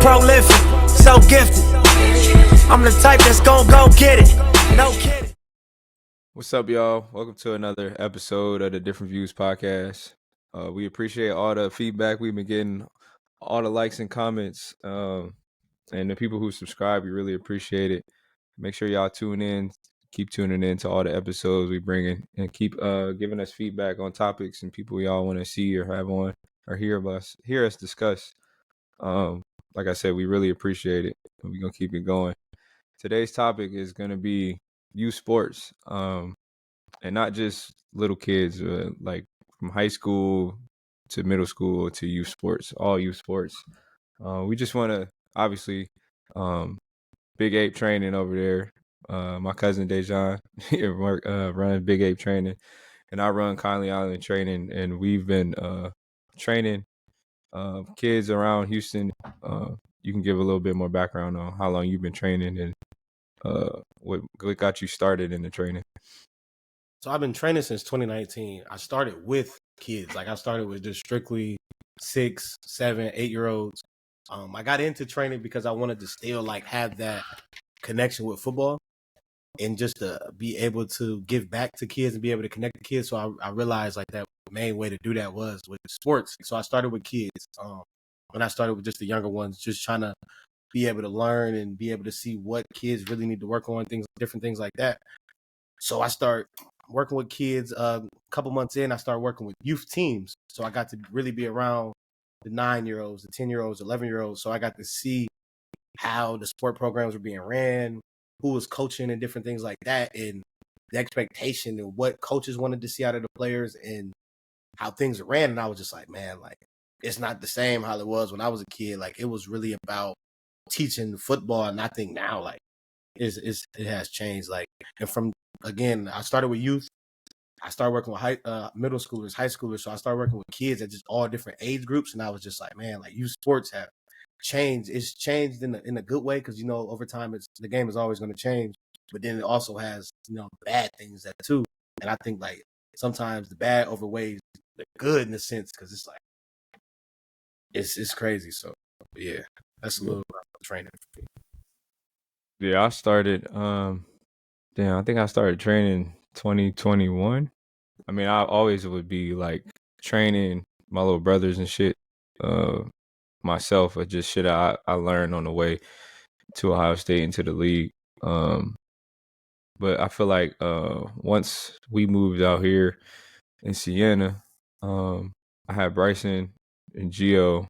prolific, so gifted. I'm the type that's gon' go get it. No kidding. What's up, y'all? Welcome to another episode of the Different Views podcast. We appreciate all the feedback we've been getting, all the likes and comments, and the people who subscribe. We really appreciate it. Make sure y'all tune in, keep tuning in to all the episodes we bring in, and keep giving us feedback on topics and people y'all want to see or have on or hear us discuss. Like I said, we really appreciate it, and we're gonna keep it going. Today's topic is gonna be youth sports. And not just little kids, like from high school to middle school to youth sports, all youth sports. We just want to, obviously, Big Ape Training over there. My cousin Dejan running Big Ape Training, and I run Conley Island Training, and we've been training kids around Houston. You can give a little bit more background on how long you've been training and what got you started in the training. So I've been training since 2019. I started with kids. Like I started with just strictly 6, 7, 8-year-olds. I got into training because I wanted to still like have that connection with football and just to be able to give back to kids and be able to connect to kids. So I realized like that main way to do that was with sports. So I started with kids. When I started with just the younger ones, just trying to be able to learn and be able to see what kids really need to work on, different things like that. So I start working with kids. A couple months in, I started working with youth teams. So I got to really be around the 9-year-olds, the 10-year-olds, 11-year-olds. So I got to see how the sport programs were being ran, who was coaching and different things like that, and the expectation and what coaches wanted to see out of the players and how things are ran. And I was just like, man, like it's not the same how it was when I was a kid. Like it was really about teaching football. And I think now like it has changed. Like, and from, again, I started with youth. I started working with middle schoolers, high schoolers. So I started working with kids at just all different age groups. And I was just like, man, like youth sports have changed. It's changed in a good way because, you know, over time, the game is always going to change. But then it also has, you know, bad things that too. And I think like sometimes the bad overweighs the good in a sense because it's like, it's crazy. So, yeah, that's a little about training for me. Yeah, I started. I think I started training 2021. I mean, I always would be like training my little brothers and shit. Myself, or just shit I learned on the way to Ohio State into the league. But I feel like once we moved out here in Siena, I had Bryson and Gio.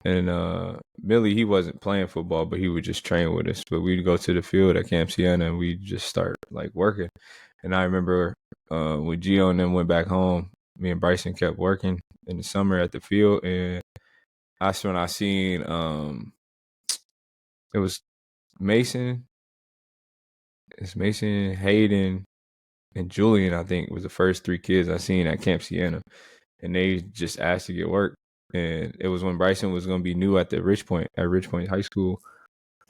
And Millie, he wasn't playing football, but he would just train with us. But we'd go to the field at Camp Siena and we'd just start like working. And I remember when Gio and them went back home, me and Bryson kept working in the summer at the field. And that's when I seen it was Mason. It's Mason, Hayden, and Julian, I think, was the first 3 kids I seen at Camp Siena. And they just asked to get work. And it was when Bryson was going to be new at Rich Point High School.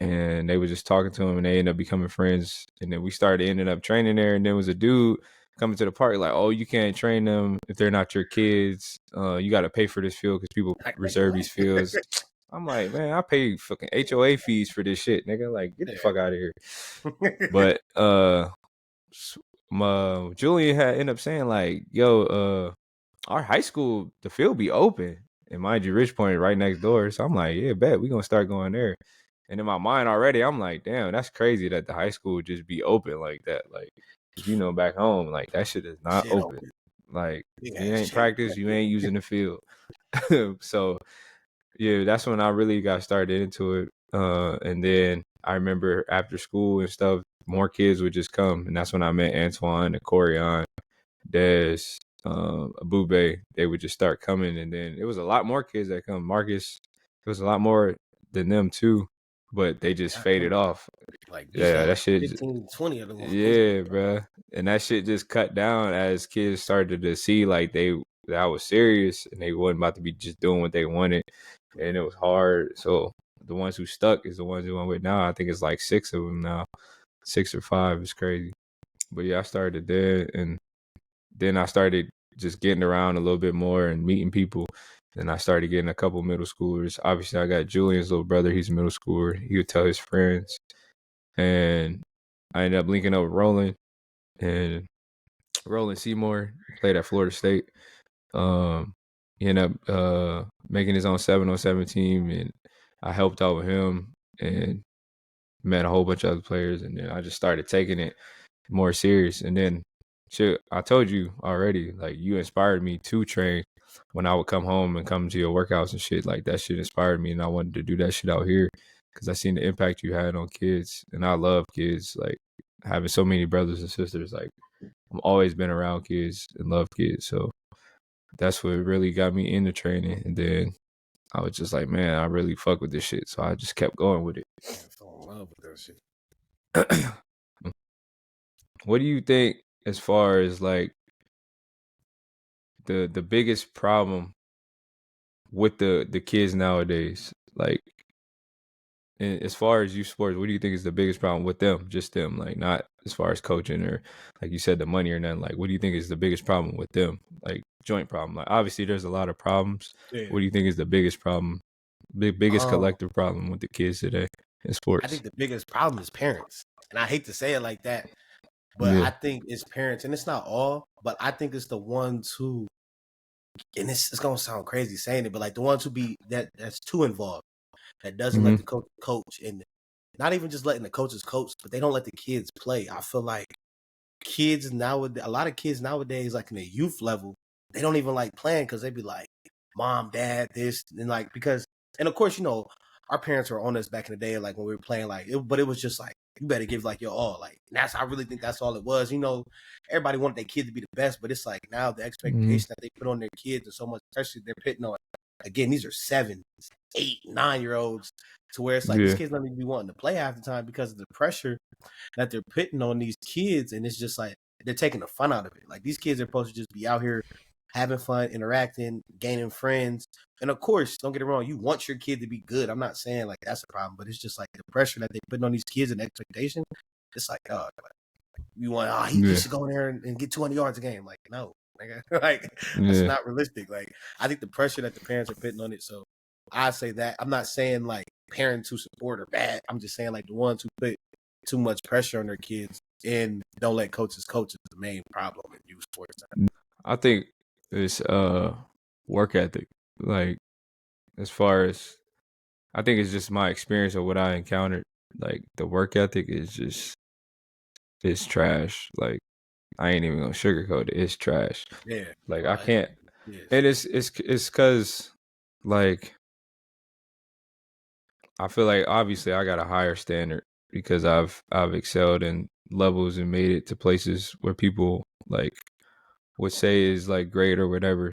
And they were just talking to him and they ended up becoming friends. And then we ended up training there. And there was a dude coming to the park like, oh, you can't train them if they're not your kids. You got to pay for this field because people reserve these fields. I'm like, man, I pay fucking HOA fees for this shit, nigga. Like, get the fuck out of here. But Julian had ended up saying like, yo, our high school, the field be open. And mind you, Rich Point right next door. So I'm like, yeah, bet. We're going to start going there. And in my mind already, I'm like, damn, that's crazy that the high school would just be open like that. Like, you know, back home, like, that shit is not open. Like, you ain't practice, you ain't using the field. So, yeah, that's when I really got started into it. And then I remember after school and stuff, more kids would just come. And that's when I met Antoine and Corian, Dez, Abube. They would just start coming. And then it was a lot more kids that come. Marcus, it was a lot more than them too. But they just faded off. Like, yeah, that shit. 15, 20 of them. Yeah, bro. And that shit just cut down as kids started to see like that I was serious and they wasn't about to be just doing what they wanted. And it was hard. So the ones who stuck is the ones who went with now. I think it's like 6 of them now. 6 or 5 is crazy. But yeah, I started there and then I started just getting around a little bit more and meeting people. Then I started getting a couple middle schoolers. Obviously, I got Julian's little brother. He's a middle schooler. He would tell his friends. And I ended up linking up with Roland. And Roland Seymour played at Florida State. He ended up making his own 7-on-7 team. And I helped out with him and met a whole bunch of other players. And then I just started taking it more serious. And then, shit, I told you already, like, you inspired me to train when I would come home and come to your workouts and shit. Like, that shit inspired me, and I wanted to do that shit out here because I seen the impact you had on kids, and I love kids. Like, having so many brothers and sisters, like, I've always been around kids and love kids, so that's what really got me into training. And then I was just like, man, I really fuck with this shit, so I just kept going with it. I fell in love with that shit. What do you think as far as like the biggest problem with the kids nowadays? Like, as far as youth sports, what do you think is the biggest problem with them? Just them, like, not as far as coaching or, like you said, the money or nothing. Like, what do you think is the biggest problem with them? Like, joint problem. Like, obviously, there's a lot of problems. Yeah. What do you think is the biggest problem, biggest Um, collective problem with the kids today in sports? I think the biggest problem is parents. And I hate to say it like that, but Yeah. I think it's parents, and it's not all, but I think it's the ones who, and it's gonna sound crazy saying it, but like the ones who be that's too involved, that doesn't let the coach, and not even just letting the coaches coach, but they don't let the kids play. I feel like kids nowadays, a lot of kids nowadays, like in the youth level, they don't even like playing because they be like, mom, dad, this, and like, because, and of course, you know, our parents were on us back in the day, like when we were playing, like, but it was just like, you better give like your all. Like, and I really think that's all it was. You know, everybody wanted their kid to be the best, but it's like now the expectation that they put on their kids is so much, especially they're pitting on, again, these are 7, 8, 9-year-olds, to where it's like these kids don't even be wanting to play half the time because of the pressure that they're putting on these kids. And it's just like, they're taking the fun out of it. Like, these kids are supposed to just be out here having fun, interacting, gaining friends. And of course, don't get it wrong, you want your kid to be good. I'm not saying like that's a problem, but it's just like the pressure that they putting on these kids and the expectation. It's like, oh, you want, he should go in there and get 200 yards a game. Like, no, like that's not realistic. Like, I think the pressure that the parents are putting on it. So I say that. I'm not saying like parents who support are bad. I'm just saying like the ones who put too much pressure on their kids and don't let coaches coach is the main problem in youth sports. I think it's work ethic. Like, as far as, I think it's just my experience of what I encountered. Like, the work ethic is just, it's trash. Like, I ain't even gonna sugarcoat it. It's trash. Yeah. Like, I can't. And it's because, like, I feel like obviously I got a higher standard because I've excelled in levels and made it to places where people like would say is like great or whatever.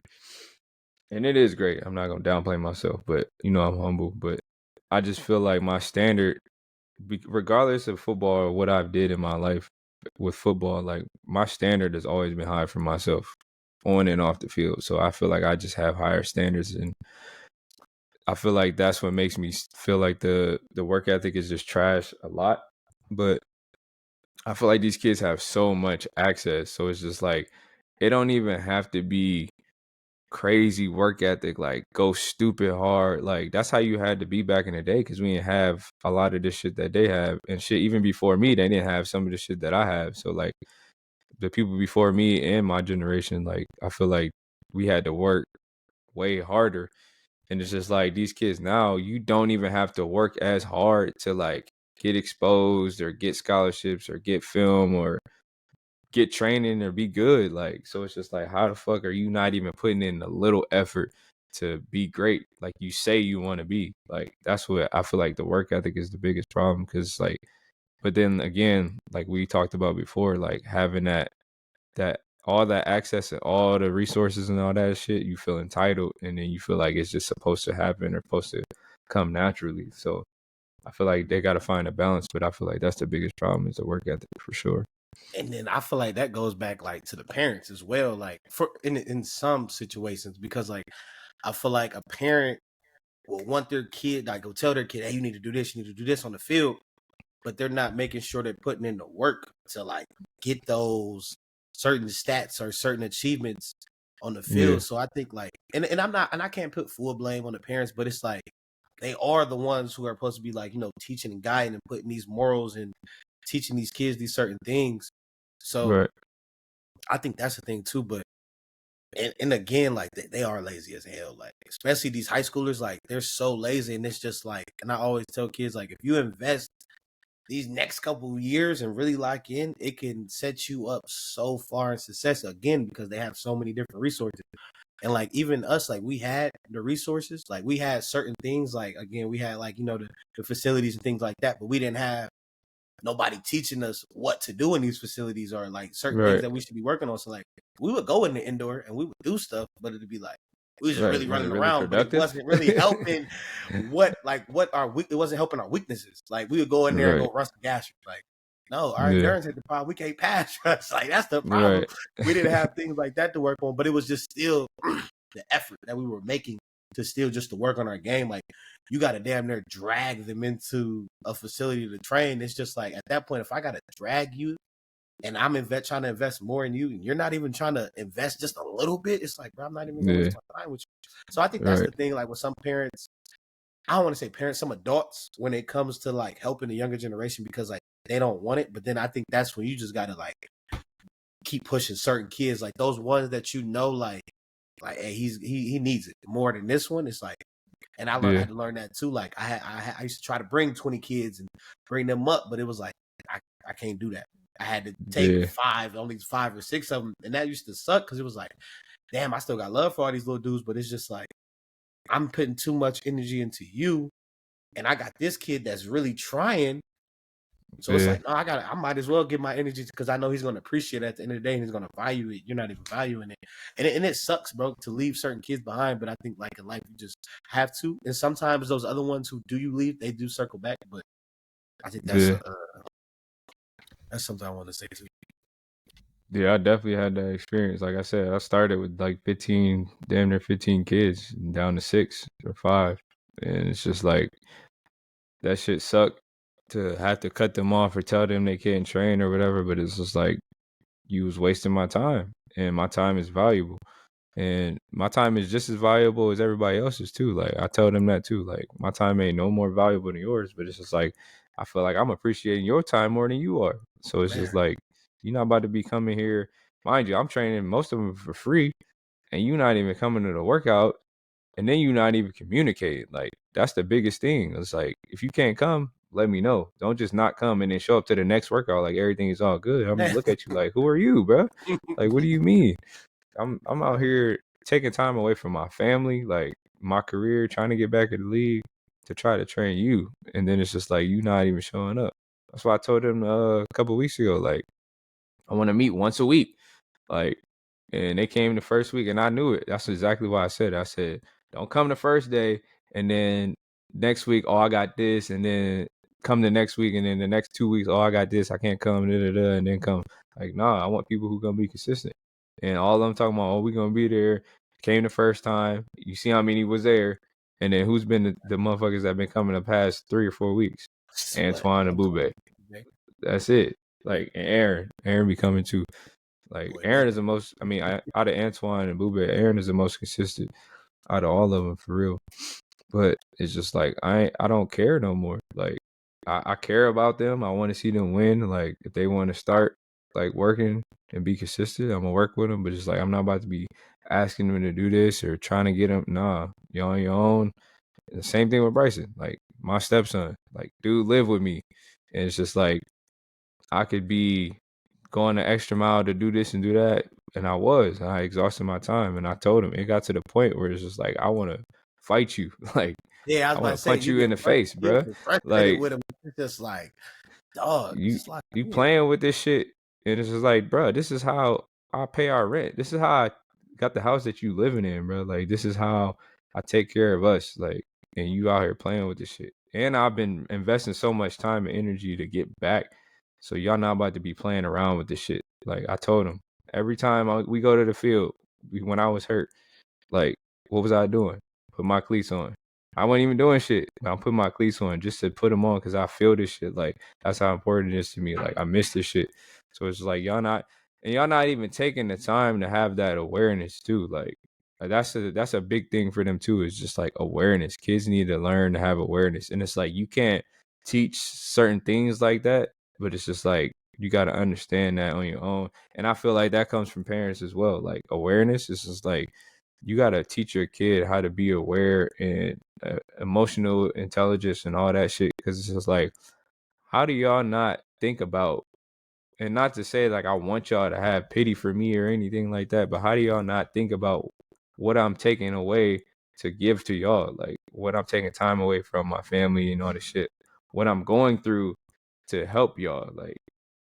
And it is great. I'm not gonna downplay myself, but you know, I'm humble. But I just feel like my standard, regardless of football or what I've did in my life with football, like my standard has always been high for myself on and off the field. So I feel like I just have higher standards, and I feel like that's what makes me feel like the work ethic is just trash a lot. But I feel like these kids have so much access, so it's just like it don't even have to be crazy work ethic, like go stupid hard. Like, that's how you had to be back in the day, because we didn't have a lot of this shit that they have, and shit even before me they didn't have some of the shit that I have. So like the people before me and my generation, like I feel like we had to work way harder. And it's just like these kids now, you don't even have to work as hard to like get exposed or get scholarships or get film or get training or be good. Like, so it's just like, how the fuck are you not even putting in a little effort to be great like you say you want to be? Like, that's what I feel like the work ethic is the biggest problem. Because like, but then again, like we talked about before, like having that all that access and all the resources and all that shit, you feel entitled, and then you feel like it's just supposed to happen or supposed to come naturally. So I feel like they got to find a balance, but I feel like that's the biggest problem is the work ethic for sure. And then I feel like that goes back like to the parents as well, like for in some situations, because like I feel like a parent will want their kid, like go tell their kid, hey, you need to do this, you need to do this on the field, but they're not making sure they're putting in the work to like get those certain stats or certain achievements on the Yeah. field. So I think like, and I can't put full blame on the parents, but it's like they are the ones who are supposed to be like, teaching and guiding and putting these morals and teaching these kids these certain things. So Right. I think that's the thing too. But and again, like they are lazy as hell. Like especially these high schoolers, like they're so lazy, and it's just like, and I always tell kids like, if you invest these next couple of years and really lock in, it can set you up so far in success again because they have so many different resources. And like even us, like we had the resources, like we had certain things, like again, we had like, the facilities and things like that, but we didn't have nobody teaching us what to do in these facilities or like certain things Right. that we should be working on. So like we would go in the indoor and we would do stuff, but it'd be like we was just Right. really Was it running really around, but it productive? wasn't really helping it wasn't helping our weaknesses. Like we would go in there and Right. go rust the gas. Like, no, our Yeah. endurance is the problem. We can't pass rush. Like that's the problem. Right. We didn't have things like that to work on, but it was just still the effort that we were making to still just to work on our game. Like you got to damn near drag them into a facility to train. It's just like at that point, if I got to drag you and I'm trying to invest more in you and you're not even trying to invest just a little bit, it's like, bro, I'm not even going to waste my time with you. So I think that's Right. the thing. Like with some parents, I don't want to say parents, some adults, when it comes to like helping the younger generation because like they don't want it. But then I think that's when you just got to like keep pushing certain kids, like those ones that like hey, he needs it more than this one. It's like, and I had to learn that too. Like I used to try to bring 20 kids and bring them up, but it was like I can't do that. I had to take only 5 or 6 of them, and that used to suck because it was like, damn, I still got love for all these little dudes, but it's just like I'm putting too much energy into you, and I got this kid that's really trying. So it's like, no, I might as well give my energy because I know he's going to appreciate it at the end of the day and he's going to value it. You're not even valuing it. And it sucks, bro, to leave certain kids behind. But I think like in life, you just have to. And sometimes those other ones who do you leave, they do circle back. But I think that's something I want to say too. Yeah, I definitely had that experience. Like I said, I started with like 15, damn near 15 kids down to 6 or 5. And it's just like, that shit sucked to have to cut them off or tell them they can't train or whatever. But it's just like, you was wasting my time, and my time is valuable. And my time is just as valuable as everybody else's too. Like I tell them that too. Like my time ain't no more valuable than yours, but it's just like I feel like I'm appreciating your time more than you are. So it's just like you're not about to be coming here. Mind you, I'm training most of them for free, and you're not even coming to the workout, and then you're not even communicating. Like that's the biggest thing. It's like if you can't come, let me know. Don't just not come and then show up to the next workout like everything is all good. I'm gonna look at you like, who are you, bro? Like, what do you mean? I'm out here taking time away from my family, like my career, trying to get back in the league to try to train you, and then it's just like you not even showing up. That's why I told them a couple of weeks ago, like I want to meet once a week, like, and they came the first week, and I knew it. That's exactly why I said it. I said, don't come the first day, and then next week, oh, I got this, and then come the next week, and then the next 2 weeks, oh, I got this, I can't come, and then come. Like, nah, I want people who gonna be consistent. And all I'm talking about, oh, we gonna be there. Came the first time. You see how many was there, and then who's been the motherfuckers that been coming the past 3 or 4 weeks? Antoine and Bube. That's it. Like, and Aaron be coming too. Like Aaron is the most. I mean, out of Antoine and Bube, Aaron is the most consistent out of all of them for real. But it's just like I don't care no more. Like I care about them. I want to see them win. Like if they want to start like working and be consistent, I'm gonna work with them. But it's like I'm not about to be asking them to do this or trying to get them. Nah, you're on your own. And the same thing with Bryson. Like my stepson. Like dude, live with me. And it's just like I could be going the extra mile to do this and do that. And I exhausted my time. And I told him, it got to the point where it's just like, I want to fight you. Like, yeah, I I was about want to to say punch you in the face, bro. Frustrated Like, with him. It's just like, dog. you playing with this shit. And it's just like, bro, this is how I pay our rent. This is how I got the house that you living in, bro. Like, this is how I take care of us. Like, and you out here playing with this shit. And I've been investing so much time and energy to get back. So y'all not about to be playing around with this shit. Like I told him, every time we go to the field, when I was hurt, like what was I doing? Put my cleats on. I wasn't even doing shit. I'm putting my cleats on just to put them on because I feel this shit. Like that's how important it is to me. Like I miss this shit. So it's like y'all not and y'all not even taking the time to have that awareness too. Like that's a big thing for them too. It's just like awareness. Kids need to learn to have awareness, and it's like you can't teach certain things like that, but it's just like you got to understand that on your own. And I feel like that comes from parents as well. Like awareness is just like you got to teach your kid how to be aware and emotional intelligence and all that shit, because it's just like, how do y'all not think about, and not to say like I want y'all to have pity for me or anything like that, but how do y'all not think about what I'm taking away to give to y'all? Like what I'm taking time away from my family and all this shit, what I'm going through to help y'all. Like,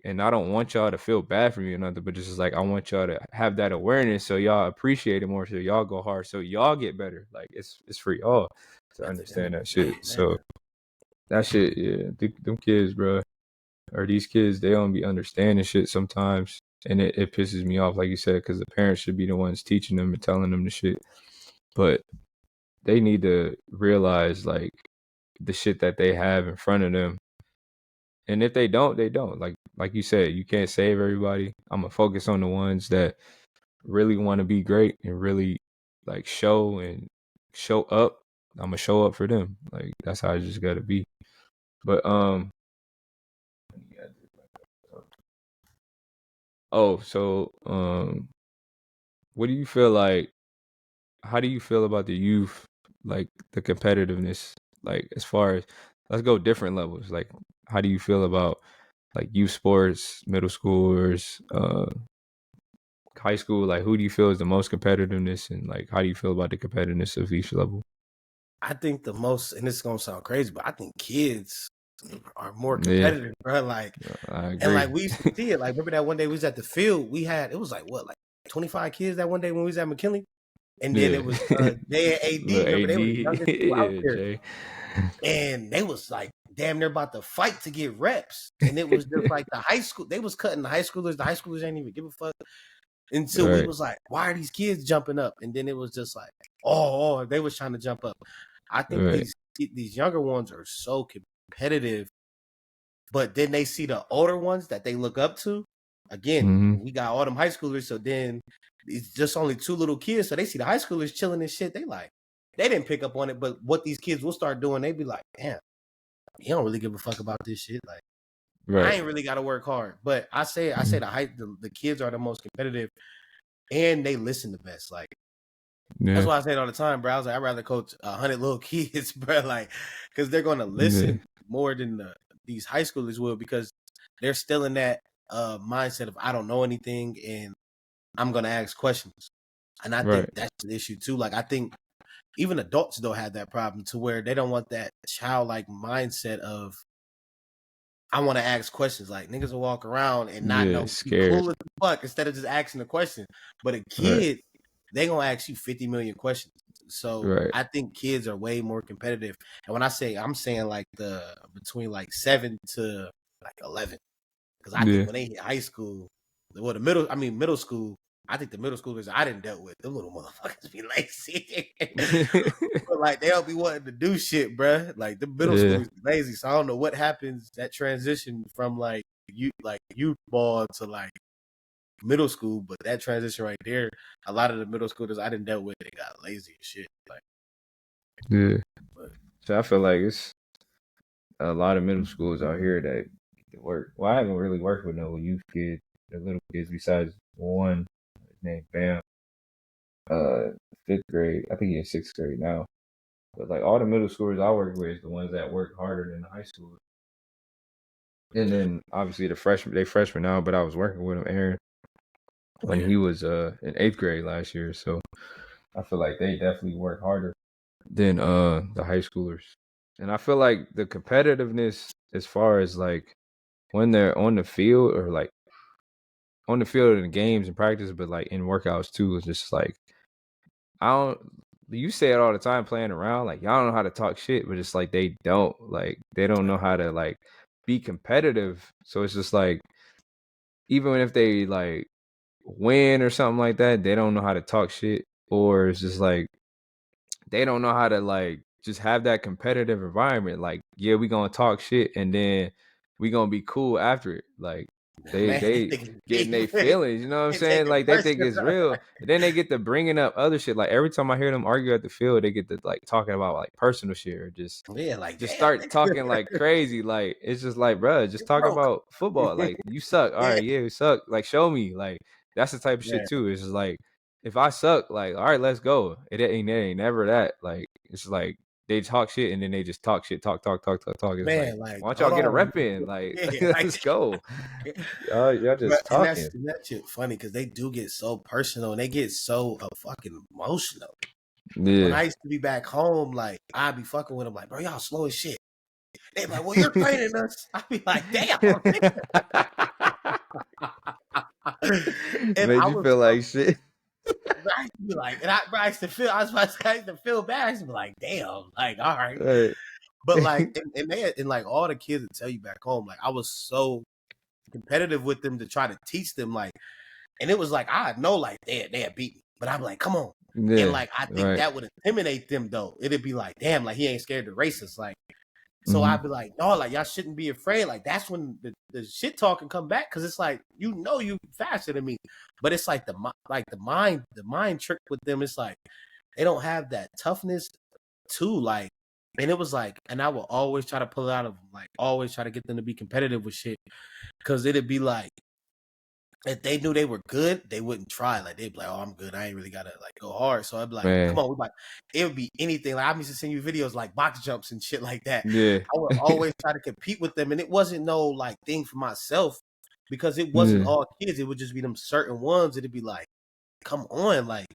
and I don't want y'all to feel bad for me or nothing, but it's just like I want y'all to have that awareness so y'all appreciate it more, so y'all go hard, so y'all get better. Like it's for y'all to understand that shit. So that shit, yeah, them kids, bro, or these kids, they don't be understanding shit sometimes, and it pisses me off, like you said, because the parents should be the ones teaching them and telling them the shit, but they need to realize like the shit that they have in front of them, and if they don't, they don't. Like you said, you can't save everybody. I'm gonna focus on the ones that really want to be great and really like show up. I'm gonna show up for them. Like that's how I just gotta be. But so what do you feel like, how do you feel about the youth, like the competitiveness, like as far as, let's go different levels, like how do you feel about like youth sports, middle schoolers, high school, like who do you feel is the most competitiveness, and like how do you feel about the competitiveness of each level? I think the most, and this is gonna sound crazy, but I think kids are more Yeah, competitive, bro. Like, I and agree. like we used to see it. Like, remember that one day we was at the field, we had, it was like what, like 25 kids that one day when we was at McKinley, and then Yeah. it was J and AD. Little Remember they were the AD. youngest two out Yeah, there, Jay. and they was like damn near about to fight to get reps, and it was just like the high school. They was cutting the high schoolers. The high schoolers ain't even give a fuck until we Right. was like, why are these kids jumping up? And then it was just like, oh, they was trying to jump up. I think Right. these younger ones are so competitive, but then they see the older ones that they look up to. Again, Mm-hmm. we got all them high schoolers, so then it's just only two little kids. So they see the high schoolers chilling and shit. They like, they didn't pick up on it, but what these kids will start doing, they be like, damn, he don't really give a fuck about this shit. Like, I Right. ain't really got to work hard. But I say the kids are the most competitive, and they listen the best. Like, that's Yeah. why I say it all the time, bro. I was like, I'd rather coach 100 little kids, bro, like, because they're gonna Yeah. listen more than these high schoolers will, because they're still in that mindset of I don't know anything and I'm gonna ask questions. And I think Right. that's the issue too. Like, I think even adults don't have that problem, to where they don't want that childlike mindset of I want to ask questions. Like, niggas will walk around and not Yeah. know, be Scared. cool as fuck instead of just asking a question. But a Right. kid, they gonna ask you 50 million questions. So Right. I think kids are way more competitive. And when I say, I'm saying like the between like 7 to like 11, because I think Yeah. when they hit high school, well, middle school, I think the middle schoolers I didn't dealt with, them little motherfuckers be lazy. But like they don't be wanting to do shit, bruh. Like the middle Yeah. schoolers be lazy. So I don't know what happens, that transition from like youth ball to like middle school, but that transition right there, a lot of the middle schoolers I didn't dealt with, they got lazy and shit. Like, Yeah. but So I feel like it's a lot of middle schools out here that get to work. Well, I haven't really worked with no youth kids, the little kids, besides one named Bam. Uh, fifth grade. I think he's in sixth grade now. But like all the middle schoolers I work with is the ones that work harder than the high schoolers. And then obviously the freshmen, they freshmen now, but I was working with him, Aaron, when he was in eighth grade last year. So I feel like they definitely work harder than the high schoolers. And I feel like the competitiveness, as far as like when they're on the field, or like on the field in the games and practice, but like in workouts too, is just like, I don't, you say it all the time playing around, like y'all don't know how to talk shit, but it's like they don't know how to like be competitive. So it's just like, even if they like win or something like that, they don't know how to talk shit, or it's just like they don't know how to like just have that competitive environment. Like, yeah, we gonna talk shit and then we gonna be cool after it. Like, They Man, they they think it's getting their deep. feelings, you know what I'm They take saying? it Like they think it's personal. real. And then they get to bringing up other shit. Like every time I hear them argue at the field, they get to like talking about like personal shit or Yeah, like just damn, start talking nigga. like crazy. Like it's just like, bro, just You're talk broke. about football. Like you suck. All Yeah, right, yeah, you suck. Like show me. Like that's the type of man, shit too. It's just like if I suck, like all right, let's go. It ain't never that. Like it's like they talk shit and then they just talk shit, talk. It's like man. Like, why don't y'all hold get a on. rep in? Like Yeah, let's go. Y'all but just and talking. that shit funny because they do get so personal and they get so fucking emotional. When Yeah. I used to be back home, like I'd be fucking with them, like, bro, y'all slow as shit. They be like, well, you're training us. I'd be like, damn. And Made I you was feel so, like shit. I used to be like, and I used to feel, I was about to say, I used to feel bad. I used to be like, damn, like, all right. Right. But like, and like all the kids would tell you back home, like I was so competitive with them to try to teach them, like, and it was like I know, like they had beat me, but I'm like, come on, and Yeah. like I think Right. that would intimidate them though. It'd be like, damn, like he ain't scared to race us, like. So Mhm. I'd be like, no, like y'all shouldn't be afraid. Like that's when the shit talk can come back because it's like you know you faster than me, but it's like the mind trick with them. It's like they don't have that toughness too. Like, and it was like, and I will always try to pull it out of them, like always try to get them to be competitive with shit because it'd be like if they knew they were good, they wouldn't try. Like they'd be like, "Oh, I'm good. I ain't really gotta like go hard." So I'd be like, "Come Man. on, we like." It would be anything. Like I used to send you videos like box jumps and shit like that. Yeah. I would always try to compete with them, and it wasn't no like thing for myself because it wasn't Yeah. all kids. It would just be them certain ones. It'd be like, "Come on, like."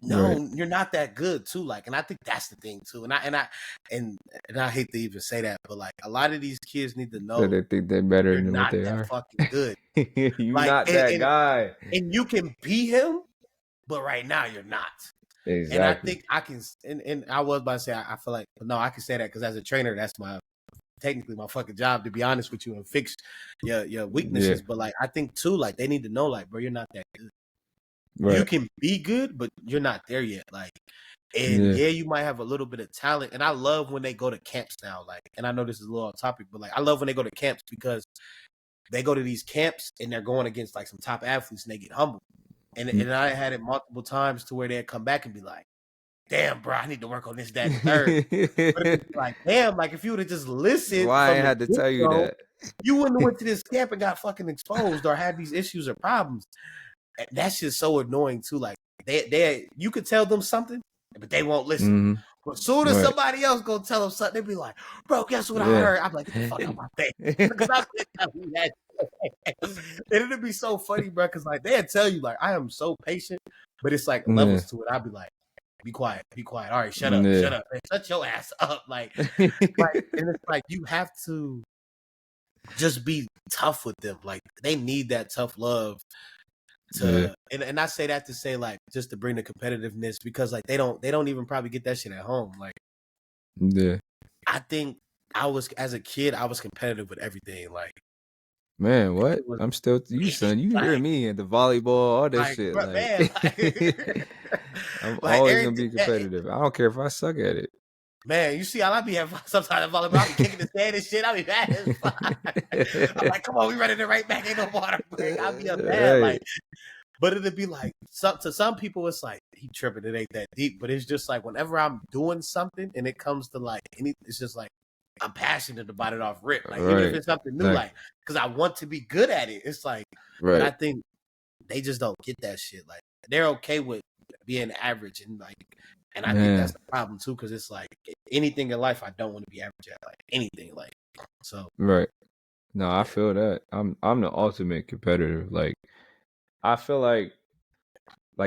No, Right. you're not that good too. Like, and I think that's the thing too. And I hate to even say that, but like a lot of these kids need to That know they think they're better you're than what not they that are. fucking good. You Like, not that guy. and you can be him, but right now you're not. Exactly. And I think I can, and I was about to say, I feel like, no, I can say that because as a trainer, that's technically my fucking job, to be honest with you, and fix your weaknesses. Yeah. But like, I think too, like they need to know, like, bro, you're not that good. Right. You can be good, but you're not there yet. Like, and Yeah. you might have a little bit of talent. And I love when they go to camps now. Like, and I know this is a little off topic, but like, I love when they go to camps because they go to these camps and they're going against like some top athletes and they get humbled. And I had it multiple times to where they'd come back and be like, damn, bro, I need to work on this, that, and the third. But it'd be like, damn, like if you would have just listened Why I from the had to tell you get-go, that? you wouldn't have went to this camp and got fucking exposed or had these issues or problems. And that's just so annoying too. Like they you could tell them something, but they won't listen. Mhm. But soon as Right. somebody else go tell them something, they be like, bro, guess what I Yeah. heard? I'm like, get the fuck out my face. Because I been telling you that. And it'd be so funny, bro, because like they'd tell you, like, I am so patient, but it's like Yeah. levels to it. I'd be like, be quiet. All right, shut up, Yeah. shut up. Man, shut your ass up. Like, and it's like you have to just be tough with them. Like they need that tough love to and I say that to say like just to bring the competitiveness because like they don't even probably get that shit at home. Like Yeah. I think I was as a kid, I was competitive with everything. Like Man, what? it was I'm still you son. You hear like, me at the volleyball, all this like shit. bro, Like man, like, I'm like always gonna everything, be competitive. I don't care if I suck at it. man, you see how I be having sometimes volleyball, I be kicking the sand and shit. I be mad as fuck. I'm like, come on, we running it right back, ain't no water break. I be up mad, like, but it'd be like to some people, it's like he tripping. It ain't that deep, but it's just like whenever I'm doing something and it comes to like it's just like I'm passionate about it off rip. Like even if it's something new, like because I want to be good at it. It's like, but I think they just don't get that shit. Like they're okay with being average and like, and I think that's the problem too, because it's like anything in life I don't want to be average at, like anything, like so. Right. No, I feel that. I'm the ultimate competitor. Like I feel like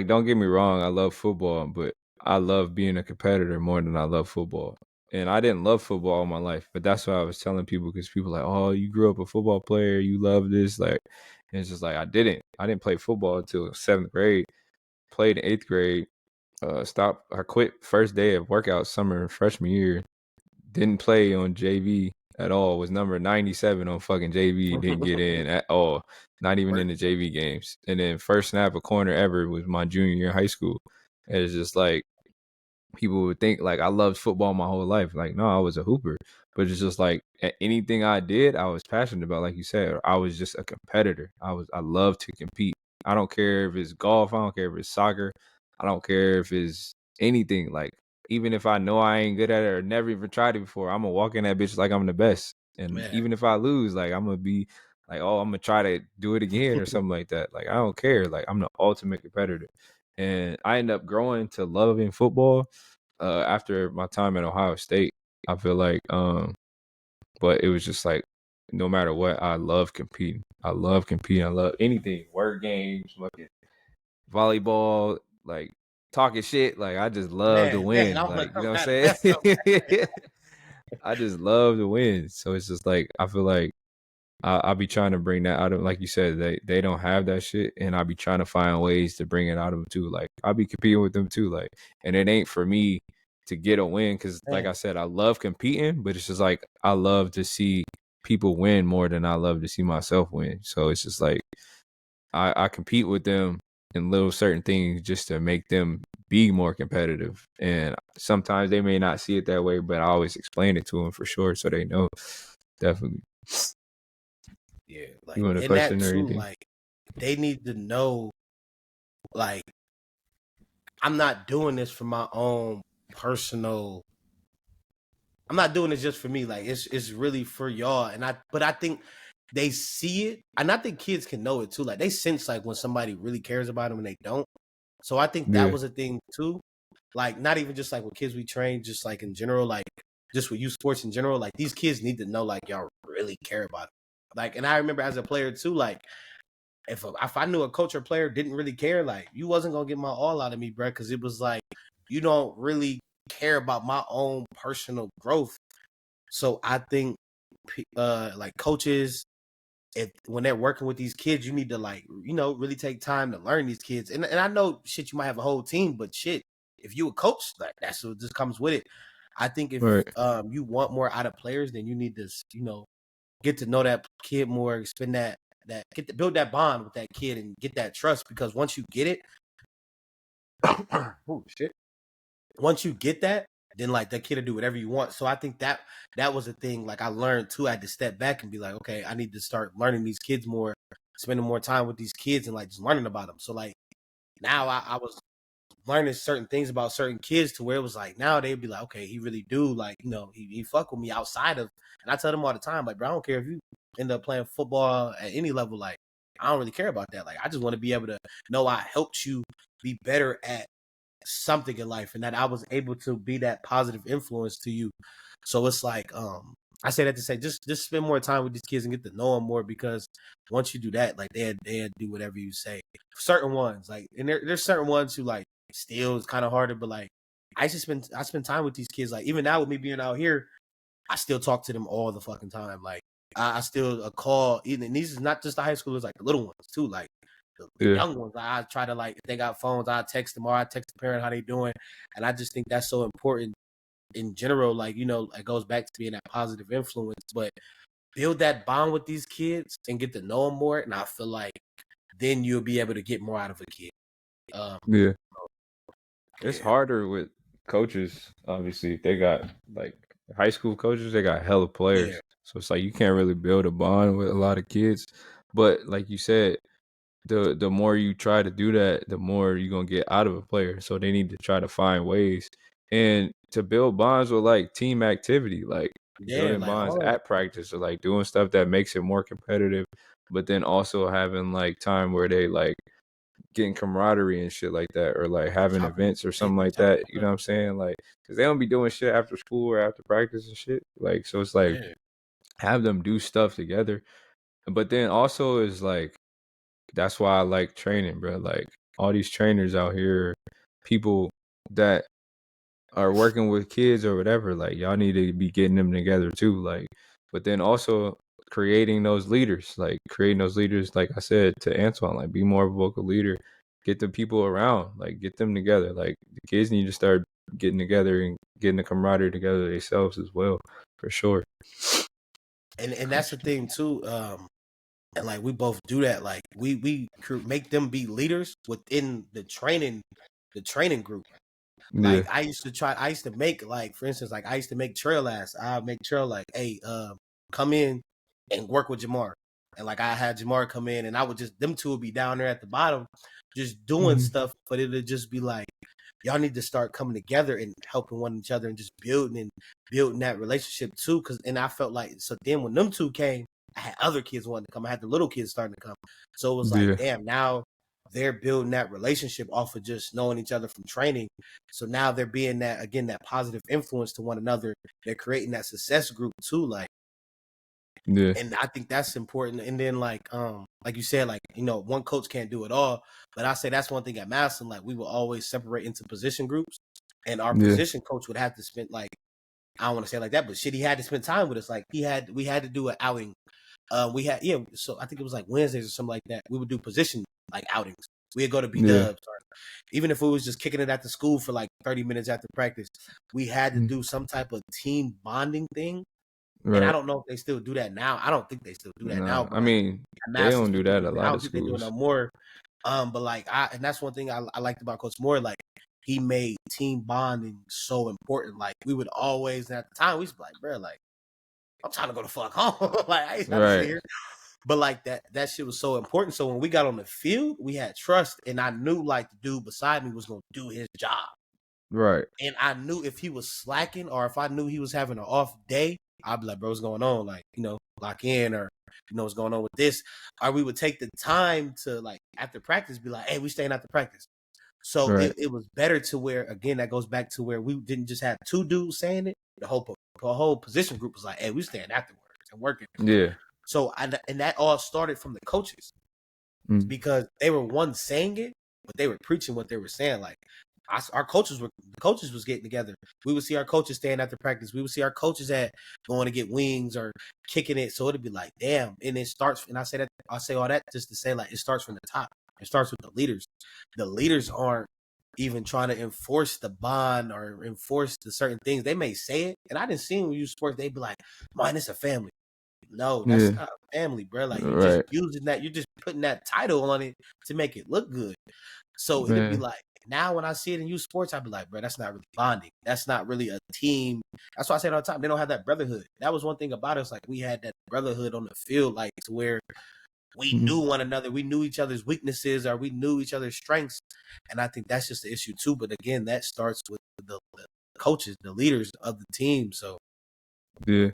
don't get me wrong, I love football, but I love being a competitor more than I love football. And I didn't love football all my life, but that's what I was telling people because people are like, oh, you grew up a football player, you love this. Like, and it's just like I didn't play football until 7th grade. Played in 8th grade. Stopped. I quit first day of workout summer freshman year. Didn't play on JV at all. Was number 97 on fucking JV. Didn't get in at all. Not even in the JV games. And then first snap a corner ever was my junior year in high school. And it's just like people would think like I loved football my whole life. Like, no, I was a hooper, but it's just like anything I did, I was passionate about. Like you said, I was just a competitor. I love to compete. I don't care if it's golf. I don't care if it's soccer. I don't care if it's anything. Like, even if I know I ain't good at it or never even tried it before, I'm gonna walk in that bitch like I'm the best. And Man. even if I lose, like I'm gonna be like, oh, I'm gonna try to do it again or something like that. Like, I don't care. Like, I'm the ultimate competitor. And I end up growing to loving football after my time at Ohio State. I feel like but it was just like no matter what, I love competing. I love competing. I love anything. Word games, fucking volleyball, like talking shit. Like, I just love to Man, win. I'm Like, you know what not I'm messed saying? up. I just love to win. So it's just like I feel like I be trying to bring that out of, like you said, they don't have that shit, and I be trying to find ways to bring it out of them too. Like, I be competing with them too, like, and it ain't for me to get a win because, like Man. I said, I love competing, but it's just like I love to see people win more than I love to see myself win. So it's just like I compete with them in little certain things just to make them be more competitive. And sometimes they may not see it that way, but I always explain it to them for sure so they know. Definitely. Yeah, You like want a in that question or too, anything? like they need to know, like, I'm not doing this for my own personal. I'm not doing this just for me. Like, it's really for y'all. But I think they see it, and I think kids can know it too. Like, they sense like when somebody really cares about them and they don't. So I think that Yeah. was a thing too. Like, not even just like with kids we train, just like in general, like just with youth sports in general. Like, these kids need to know like y'all really care about them. Like, and I remember as a player too, like if I knew a coach or player didn't really care, like you wasn't gonna get my all out of me, bro, because it was like you don't really care about my own personal growth. So I think like coaches, if when they're working with these kids, you need to like really take time to learn these kids. And I know shit, you might have a whole team, but shit, if you a coach, like that's what just comes with it. I think if Right. you want more out of players, then you need to get to know that kid more, spend build that bond with that kid and get that trust, because once you get it, oh shit. Once you get that, then like that kid will do whatever you want. So I think that was a thing. Like I learned too. I had to step back and be like, okay, I need to start learning these kids more, spending more time with these kids and like just learning about them. So like now I was learning certain things about certain kids to where it was like now they'd be like, okay, he really do like he fuck with me outside of, and I tell them all the time like, bro, I don't care if you end up playing football at any level, like I don't really care about that. Like I just want to be able to know I helped you be better at something in life and that I was able to be that positive influence to you. So it's like I say that to say just spend more time with these kids and get to know them more, because once you do that, like they'll do whatever you say. Certain ones, like, and there's certain ones who like still is kind of harder, but like I spend time with these kids. Like even now with me being out here, I still talk to them all the fucking time. Like I still call, even, and these is not just the high schoolers, like the little ones too. Like the Yeah. young ones, I try to, like, if they got phones, I text them or I text the parent how they doing, and I just think that's so important in general. Like it goes back to being that positive influence, but build that bond with these kids and get to know them more, and I feel like then you'll be able to get more out of a kid. Yeah. It's Yeah, harder with coaches, obviously. They got like high school coaches, they got hella yeah, players. So it's like you can't really build a bond with a lot of kids. But like you said, the more you try to do that, the more you're gonna get out of a player. So they need to try to find ways and to build bonds with like team activity, like yeah, building like bonds all of at practice or like doing stuff that makes it more competitive, but then also having like time where they like getting camaraderie and shit like that, or like having chopping events or it, something like chopping that. it You up. know what I'm saying? Like, cause they don't be doing shit after school or after practice and shit. Like, so it's like Yeah, have them do stuff together. But then also is like that's why I like training, bro. Like all these trainers out here, people that are working with kids or whatever, like y'all need to be getting them together too. Like, but then also creating those leaders, like I said to Antoine, like be more of a vocal leader, get the people around, like get them together. Like the kids need to start getting together and getting the camaraderie together themselves as well, for sure. and that's the thing too. And like we both do that. Like we make them be leaders within the training group. Like I used to make, like, for instance, like I used to make trail ass. I would make trail like, hey, come in and work with Jamar. And like I had Jamar come in and I would just, them two would be down there at the bottom just doing stuff, but it would just be like, y'all need to start coming together and helping one each other and just building that relationship too. Cause and I felt like, so then when them two came, I had other kids wanting to come. I had the little kids starting to come. So it was like, damn, now they're building that relationship off of just knowing each other from training. So now they're being that, again, that positive influence to one another. They're creating that success group too. Like, and I think that's important. And then like you said, like, you know, one coach can't do it all, but I say that's one thing at Massillon, like we will always separate into position groups, and our position coach would have to spend, like, I don't want to say it like that, but shit, he had to spend time with us. Like we had to do an outing. So I think it was like Wednesdays or something like that. We would do position like outings. We'd go to B-Dubs, or even if we was just kicking it at the school for like 30 minutes after practice, we had to do some type of team bonding thing. Right. And I don't know if they still do that now. I don't think they still do that now. I mean, they don't do that a lot of schools. They do it no more. But like and that's one thing I liked about Coach Moore. Like he made team bonding so important. Like we would always, and at the time we used to be like, bro, like I'm trying to go to fuck home. Like I ain't trying to sit here. But like that shit was so important. So when we got on the field, we had trust, and I knew like the dude beside me was gonna do his job. Right. And I knew if he was slacking or if I knew he was having an off day, I'd be like, bro, what's going on? Like, you know, lock in, or, you know, what's going on with this? Or we would take the time to, like, after practice, be like, hey, we staying after practice. So it was better to where, again, that goes back to where we didn't just have two dudes saying it. The whole position group was like, hey, we staying afterwards and working. Yeah. So, and that all started from the coaches because they were one saying it, but they were preaching what they were saying. Like, our coaches was getting together. We would see our coaches staying after practice. We would see our coaches going to get wings or kicking it. So it'd be like, damn. And it starts, and I say all that just to say, like, it starts from the top. It starts with the leaders. The leaders aren't even trying to enforce the bond or enforce the certain things. They may say it, and I didn't see them use sports. They'd be like, man, it's a family. No, that's not a family, bro. Like, you're just using that. You're just putting that title on it to make it look good. So it'd be like, now when I see it in youth sports, I'd be like, bro, that's not really bonding. That's not really a team. That's why I say it all the time. They don't have that brotherhood. That was one thing about us. Like, we had that brotherhood on the field, like, to where we knew one another. We knew each other's weaknesses, or we knew each other's strengths. And I think that's just the issue too. But again, that starts with the coaches, the leaders of the team. So yeah,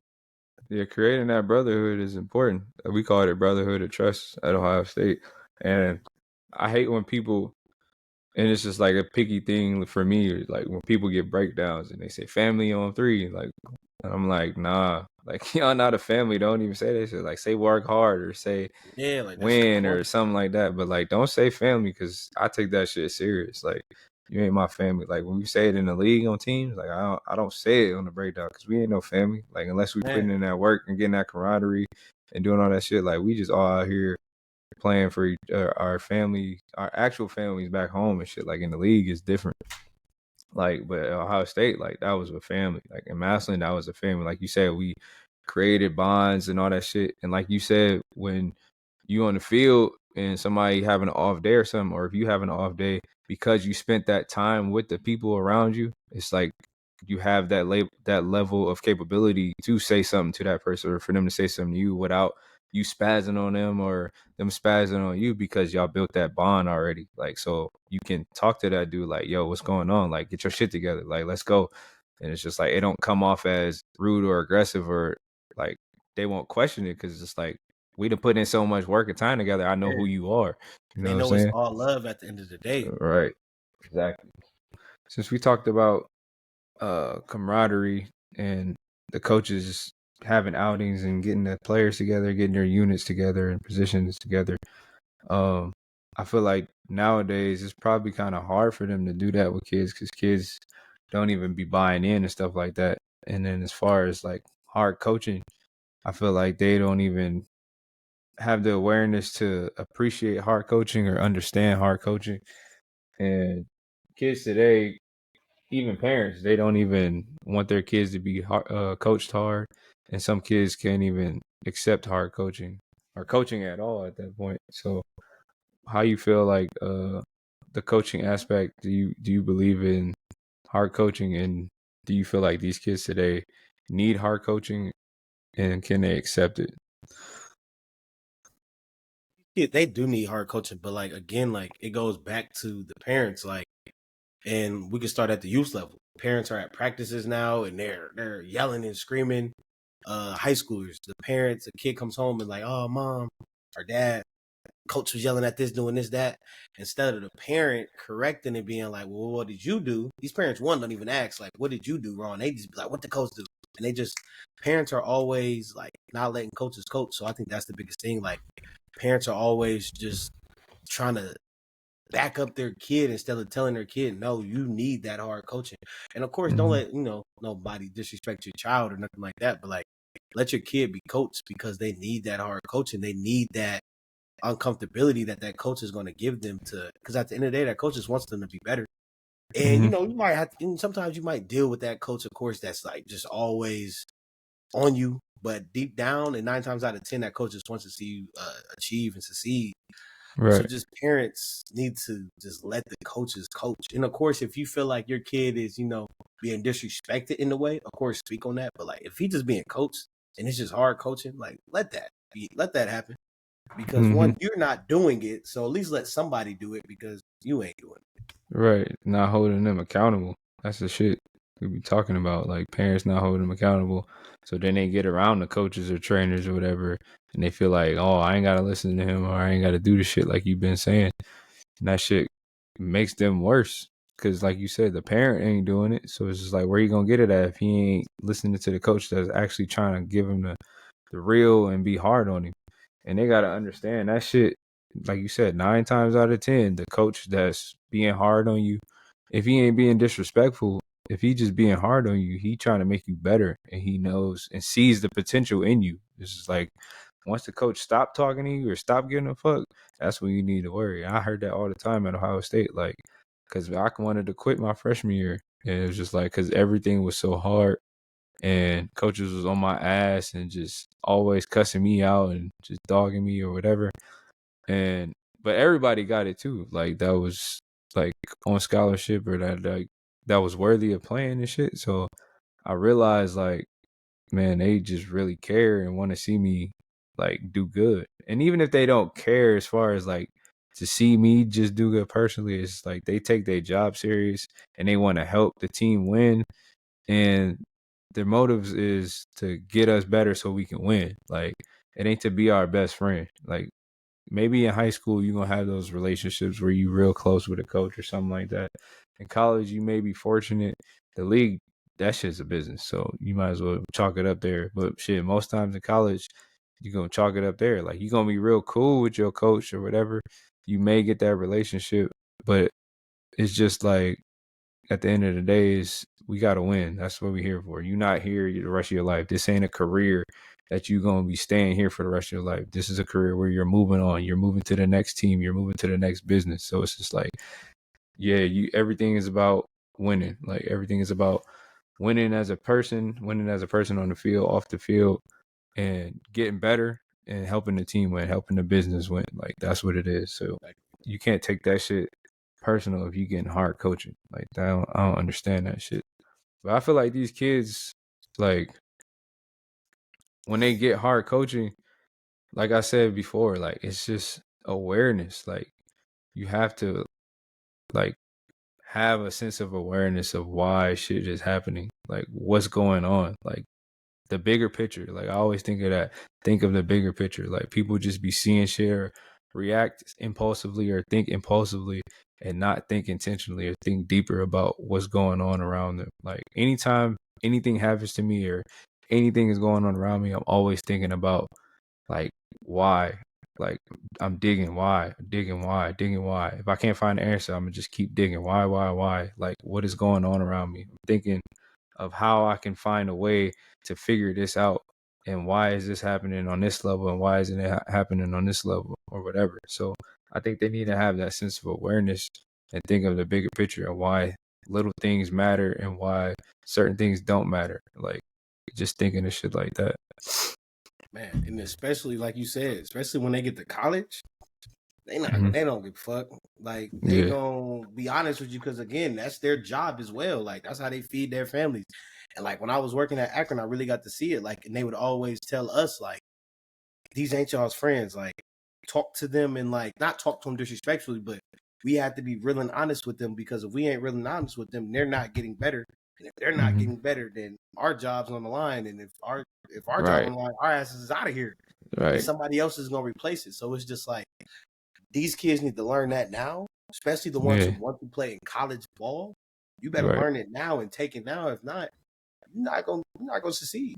creating that brotherhood is important. We call it brotherhood of trust at Ohio State. And I hate when people, and it's just like a picky thing for me, like when people get breakdowns and they say family on 3, like, I'm like, nah, like, y'all not a family. Don't even say that shit. Like, say work hard, or say like win, or something like that. But like, don't say family, because I take that shit serious. Like, you ain't my family. Like, when we say it in the league on teams, like, I don't say it on the breakdown, because we ain't no family. Like, unless we putting in that work and getting that camaraderie and doing all that shit, like, we just all out here playing for our family, our actual families back home and shit. Like, in the league is different. Like, but at Ohio State, like, that was a family. Like, in Massillon, that was a family. Like you said, we created bonds and all that shit. And like you said, when you on the field and somebody having an off day or something, or if you have an off day, because you spent that time with the people around you, it's like you have that level of capability to say something to that person, or for them to say something to you without you spazzing on them or them spazzing on you, because y'all built that bond already. Like, so you can talk to that dude like, yo, what's going on? Like, get your shit together. Like, let's go. And it's just like, it don't come off as rude or aggressive, or like they won't question it, because it's like, we done put in so much work and time together. I know who you are. You know, they know it's all love at the end of the day. Right. Exactly. Since we talked about camaraderie and the coaches having outings and getting the players together, getting their units together and positions together, I feel like nowadays it's probably kind of hard for them to do that with kids, because kids don't even be buying in and stuff like that. And then as far as like hard coaching, I feel like they don't even have the awareness to appreciate hard coaching or understand hard coaching. And kids today, even parents, they don't even want their kids to be coached hard. And some kids can't even accept hard coaching or coaching at all at that point. So how you feel like the coaching aspect, do you believe in hard coaching, and do you feel like these kids today need hard coaching, and can they accept it? Yeah, they do need hard coaching, but like again, like it goes back to the parents, like, and we can start at the youth level. Parents are at practices now, and they're yelling and screaming. High schoolers, the parents, the kid comes home and like, oh, mom or dad, coach was yelling at this, doing this, that. Instead of the parent correcting and being like, well, what did you do? These parents, one, don't even ask, like, what did you do wrong? They just be like, what the coach do? And they just, parents are always like not letting coaches coach. So I think that's the biggest thing. Like, parents are always just trying to back up their kid instead of telling their kid, no, you need that hard coaching. And of course, don't let, nobody disrespect your child or nothing like that. But like, let your kid be coached because they need that hard coaching. They need that uncomfortability that coach is going to give them to, because at the end of the day, that coach just wants them to be better. And, you might have to, and sometimes you might deal with that coach, of course, that's like just always on you. But deep down, and 9 times out of 10, that coach just wants to see you achieve and succeed. Right. So just parents need to just let the coaches coach. And of course, if you feel like your kid is, being disrespected in a way, of course, speak on that. But like, if he just being coached and it's just hard coaching, like let that happen. Because one, you're not doing it, so at least let somebody do it because you ain't doing it. Right. Not holding them accountable. That's the shit we be talking about. Like parents not holding them accountable. So then they get around the coaches or trainers or whatever, and they feel like, oh, I ain't gotta listen to him, or I ain't gotta do the shit like you've been saying. And that shit makes them worse. Cause like you said, the parent ain't doing it. So it's just like, where you gonna get it at if he ain't listening to the coach that's actually trying to give him the real and be hard on him? And they gotta understand that shit, like you said, 9 times out of 10, the coach that's being hard on you, if he ain't being disrespectful, if he just being hard on you, he trying to make you better, and he knows and sees the potential in you. This is like, once the coach stop talking to you or stop giving a fuck, that's when you need to worry. I heard that all the time at Ohio State, like, because I wanted to quit my freshman year, and it was just like, because everything was so hard, and coaches was on my ass and just always cussing me out and just dogging me or whatever. And but everybody got it too, like that was like on scholarship, or that was worthy of playing and shit. So I realized, like, man, they just really care and want to see me like do good. And even if they don't care as far as like to see me just do good personally, it's like they take their job serious and they want to help the team win, and their motives is to get us better so we can win. Like, it ain't to be our best friend. Like, maybe in high school you're gonna have those relationships where you real close with a coach or something like that. In college you may be fortunate. The league, that shit's a business, so you might as well chalk it up there. But shit, most times in college you're gonna chalk it up there. Like, you're gonna be real cool with your coach or whatever. You may get that relationship, but it's just like, at the end of the day, is we gotta win. That's what we're here for. You're not here the rest of your life. This ain't a career that you're gonna be staying here for the rest of your life. This is a career where you're moving on. You're moving to the next team. You're moving to the next business. So it's just like, yeah, everything is about winning. Like, everything is about winning as a person on the field, off the field, and getting better and helping the team win, helping the business win. Like, that's what it is. So you can't take that shit personal if you getting hard coaching. Like, I don't understand that shit. But I feel like these kids, like, when they get hard coaching, like I said before, like, it's just awareness. Like, you have to, like, have a sense of awareness of why shit is happening. Like, what's going on. Like, the bigger picture. Like, I always think of that. Think of the bigger picture. Like, people just be seeing shit or react impulsively or think impulsively and not think intentionally or think deeper about what's going on around them. Like, anytime anything happens to me or anything is going on around me, I'm always thinking about, like, why. Like, I'm digging why. If I can't find the answer, I'm gonna just keep digging. Why? Like, what is going on around me? I'm thinking of how I can find a way to figure this out, and why is this happening on this level, and why isn't it happening on this level, or whatever. So I think they need to have that sense of awareness and think of the bigger picture of why little things matter and why certain things don't matter. Like, just thinking of shit like that. Man, and especially like you said, especially when they get to college, They don't give a fuck. Like they Yeah. gonna be honest with you because again, that's their job as well. Like that's how they feed their families. And like when I was working at Akron, I really got to see it. Like, and they would always tell us like, these ain't y'all's friends. Like, talk to them and like not talk to them disrespectfully, but we have to be real and honest with them because if we ain't real and honest with them, they're not getting better. And if they're not getting better, then our job's on the line. And if our job's on the line, our asses is out of here. Right. And somebody else is gonna replace it. So it's just like these kids need to learn that now, especially the ones who want to play in college ball. You better learn it now and take it now. If not, you're not gonna succeed.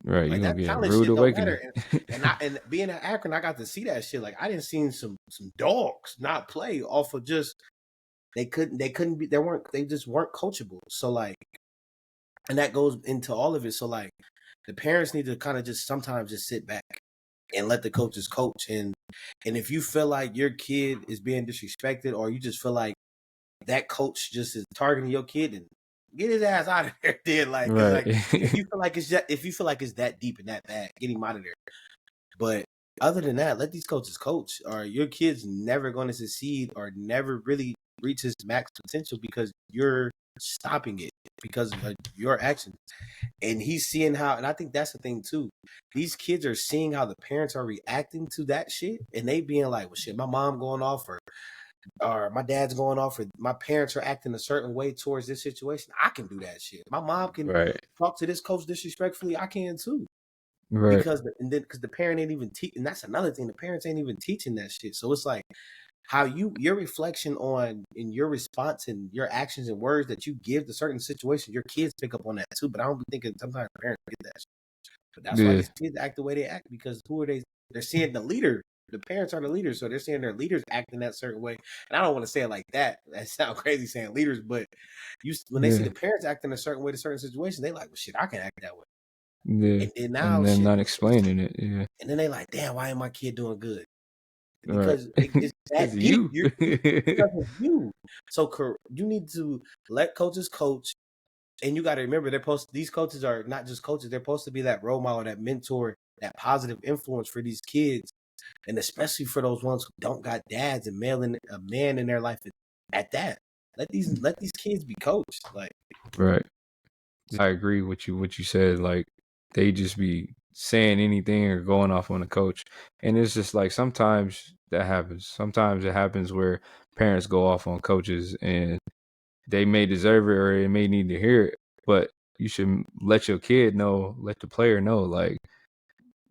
Right, Like you're gonna that get a talent rude shit don't matter. awakening. And being at Akron, I got to see that shit. Like I didn't see some dogs not play off of just they just weren't coachable. So like, and that goes into all of it. So like, the parents need to kind of just sometimes just sit back and let the coaches coach. And if you feel like your kid is being disrespected, or you just feel like that coach just is targeting your kid, and get his ass out of there. Then like, Right. if you feel like it's that deep and that bad, get him out of there. But other than that, let these coaches coach, or your kid's never going to succeed or never really reach his max potential because you're stopping it because of your actions. And he's seeing how, and I think that's the thing too. These kids are seeing how the parents are reacting to that shit, and they being like, "Well, shit, my mom going off, or my dad's going off, or my parents are acting a certain way towards this situation. I can do that shit. My mom can talk to this coach disrespectfully. I can too." Right. Because the parent ain't even teaching. And that's another thing. The parents ain't even teaching that shit. So it's like how your reflection on in your response and your actions and words that you give to certain situations, your kids pick up on that too. But I don't be thinking sometimes parents get that shit. But that's why these kids act the way they act, because who are they? They're seeing the leader. The parents are the leaders, so they're seeing their leaders acting that certain way. And I don't want to say it like that. That sounds crazy saying leaders, but when they see the parents acting a certain way to certain situations, they like, well, shit, I can act that way. Yeah. And now and then not explaining it. Yeah. And then they like, damn, why ain't my kid doing good? Because it's that you. because of you. So you need to let coaches coach, and you got to remember these coaches are not just coaches; they're supposed to be that role model, that mentor, that positive influence for these kids, and especially for those ones who don't got dads and a man in their life at that. Let these kids be coached. Like, right. I agree with you. What you said, like they just be saying anything or going off on the coach, and it's just like sometimes that happens. Sometimes it happens where parents go off on coaches, and they may deserve it or they may need to hear it, but you should let your kid know, let the player know, like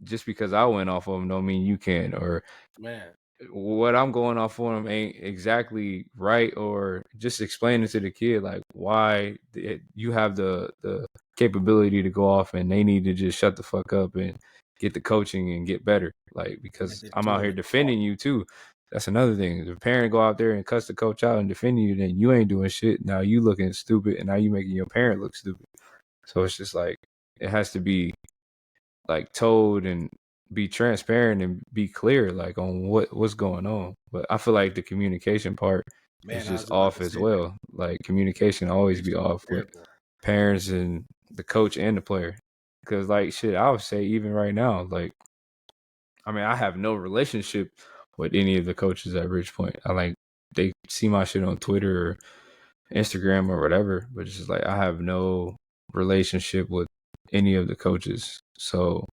just because I went off of him don't mean you can, or man, what I'm going off on him ain't exactly right, or just explaining to the kid like why you have the capability to go off and they need to just shut the fuck up and get the coaching and get better, like because I'm out here defending you too. That's another thing. If a parent go out there and cuss the coach out and defend you, then you ain't doing shit. Now you looking stupid, and now you making your parent look stupid. So it's just like it has to be like told and be transparent and be clear like on what's going on. But I feel like the communication part is just off as well. Like communication always be off with parents and the coach and the player. Because like shit, I would say even right now, like I mean, I have no relationship with any of the coaches at Ridgepoint. I like they see my shit on Twitter or Instagram or whatever, but it's just like I have no relationship with any of the coaches. So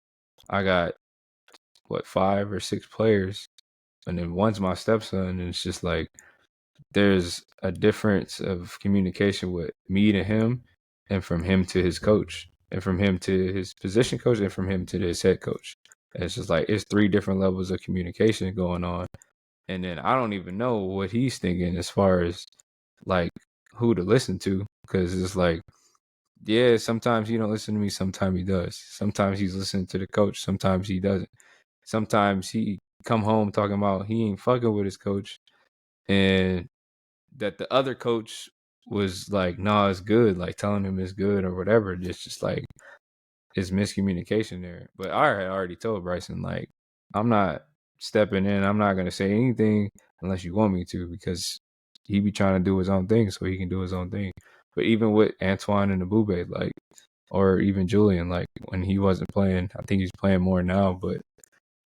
I got 5 or 6 players, and then one's my stepson, and it's just like there's a difference of communication with me to him, and from him to his coach, and from him to his position coach, and from him to his head coach. And it's just like it's 3 different levels of communication going on, and then I don't even know what he's thinking as far as like who to listen to, because it's like, yeah, sometimes he don't listen to me, sometimes he does. Sometimes he's listening to the coach, sometimes he doesn't. Sometimes he come home talking about he ain't fucking with his coach, and that the other coach was like, nah, it's good, like telling him it's good or whatever. It's just like it's miscommunication there. But I had already told Bryson, like, I'm not stepping in, I'm not gonna say anything unless you want me to, because he be trying to do his own thing so he can do his own thing. But even with Antoine and Abube, like, or even Julian, like when he wasn't playing, I think he's playing more now, but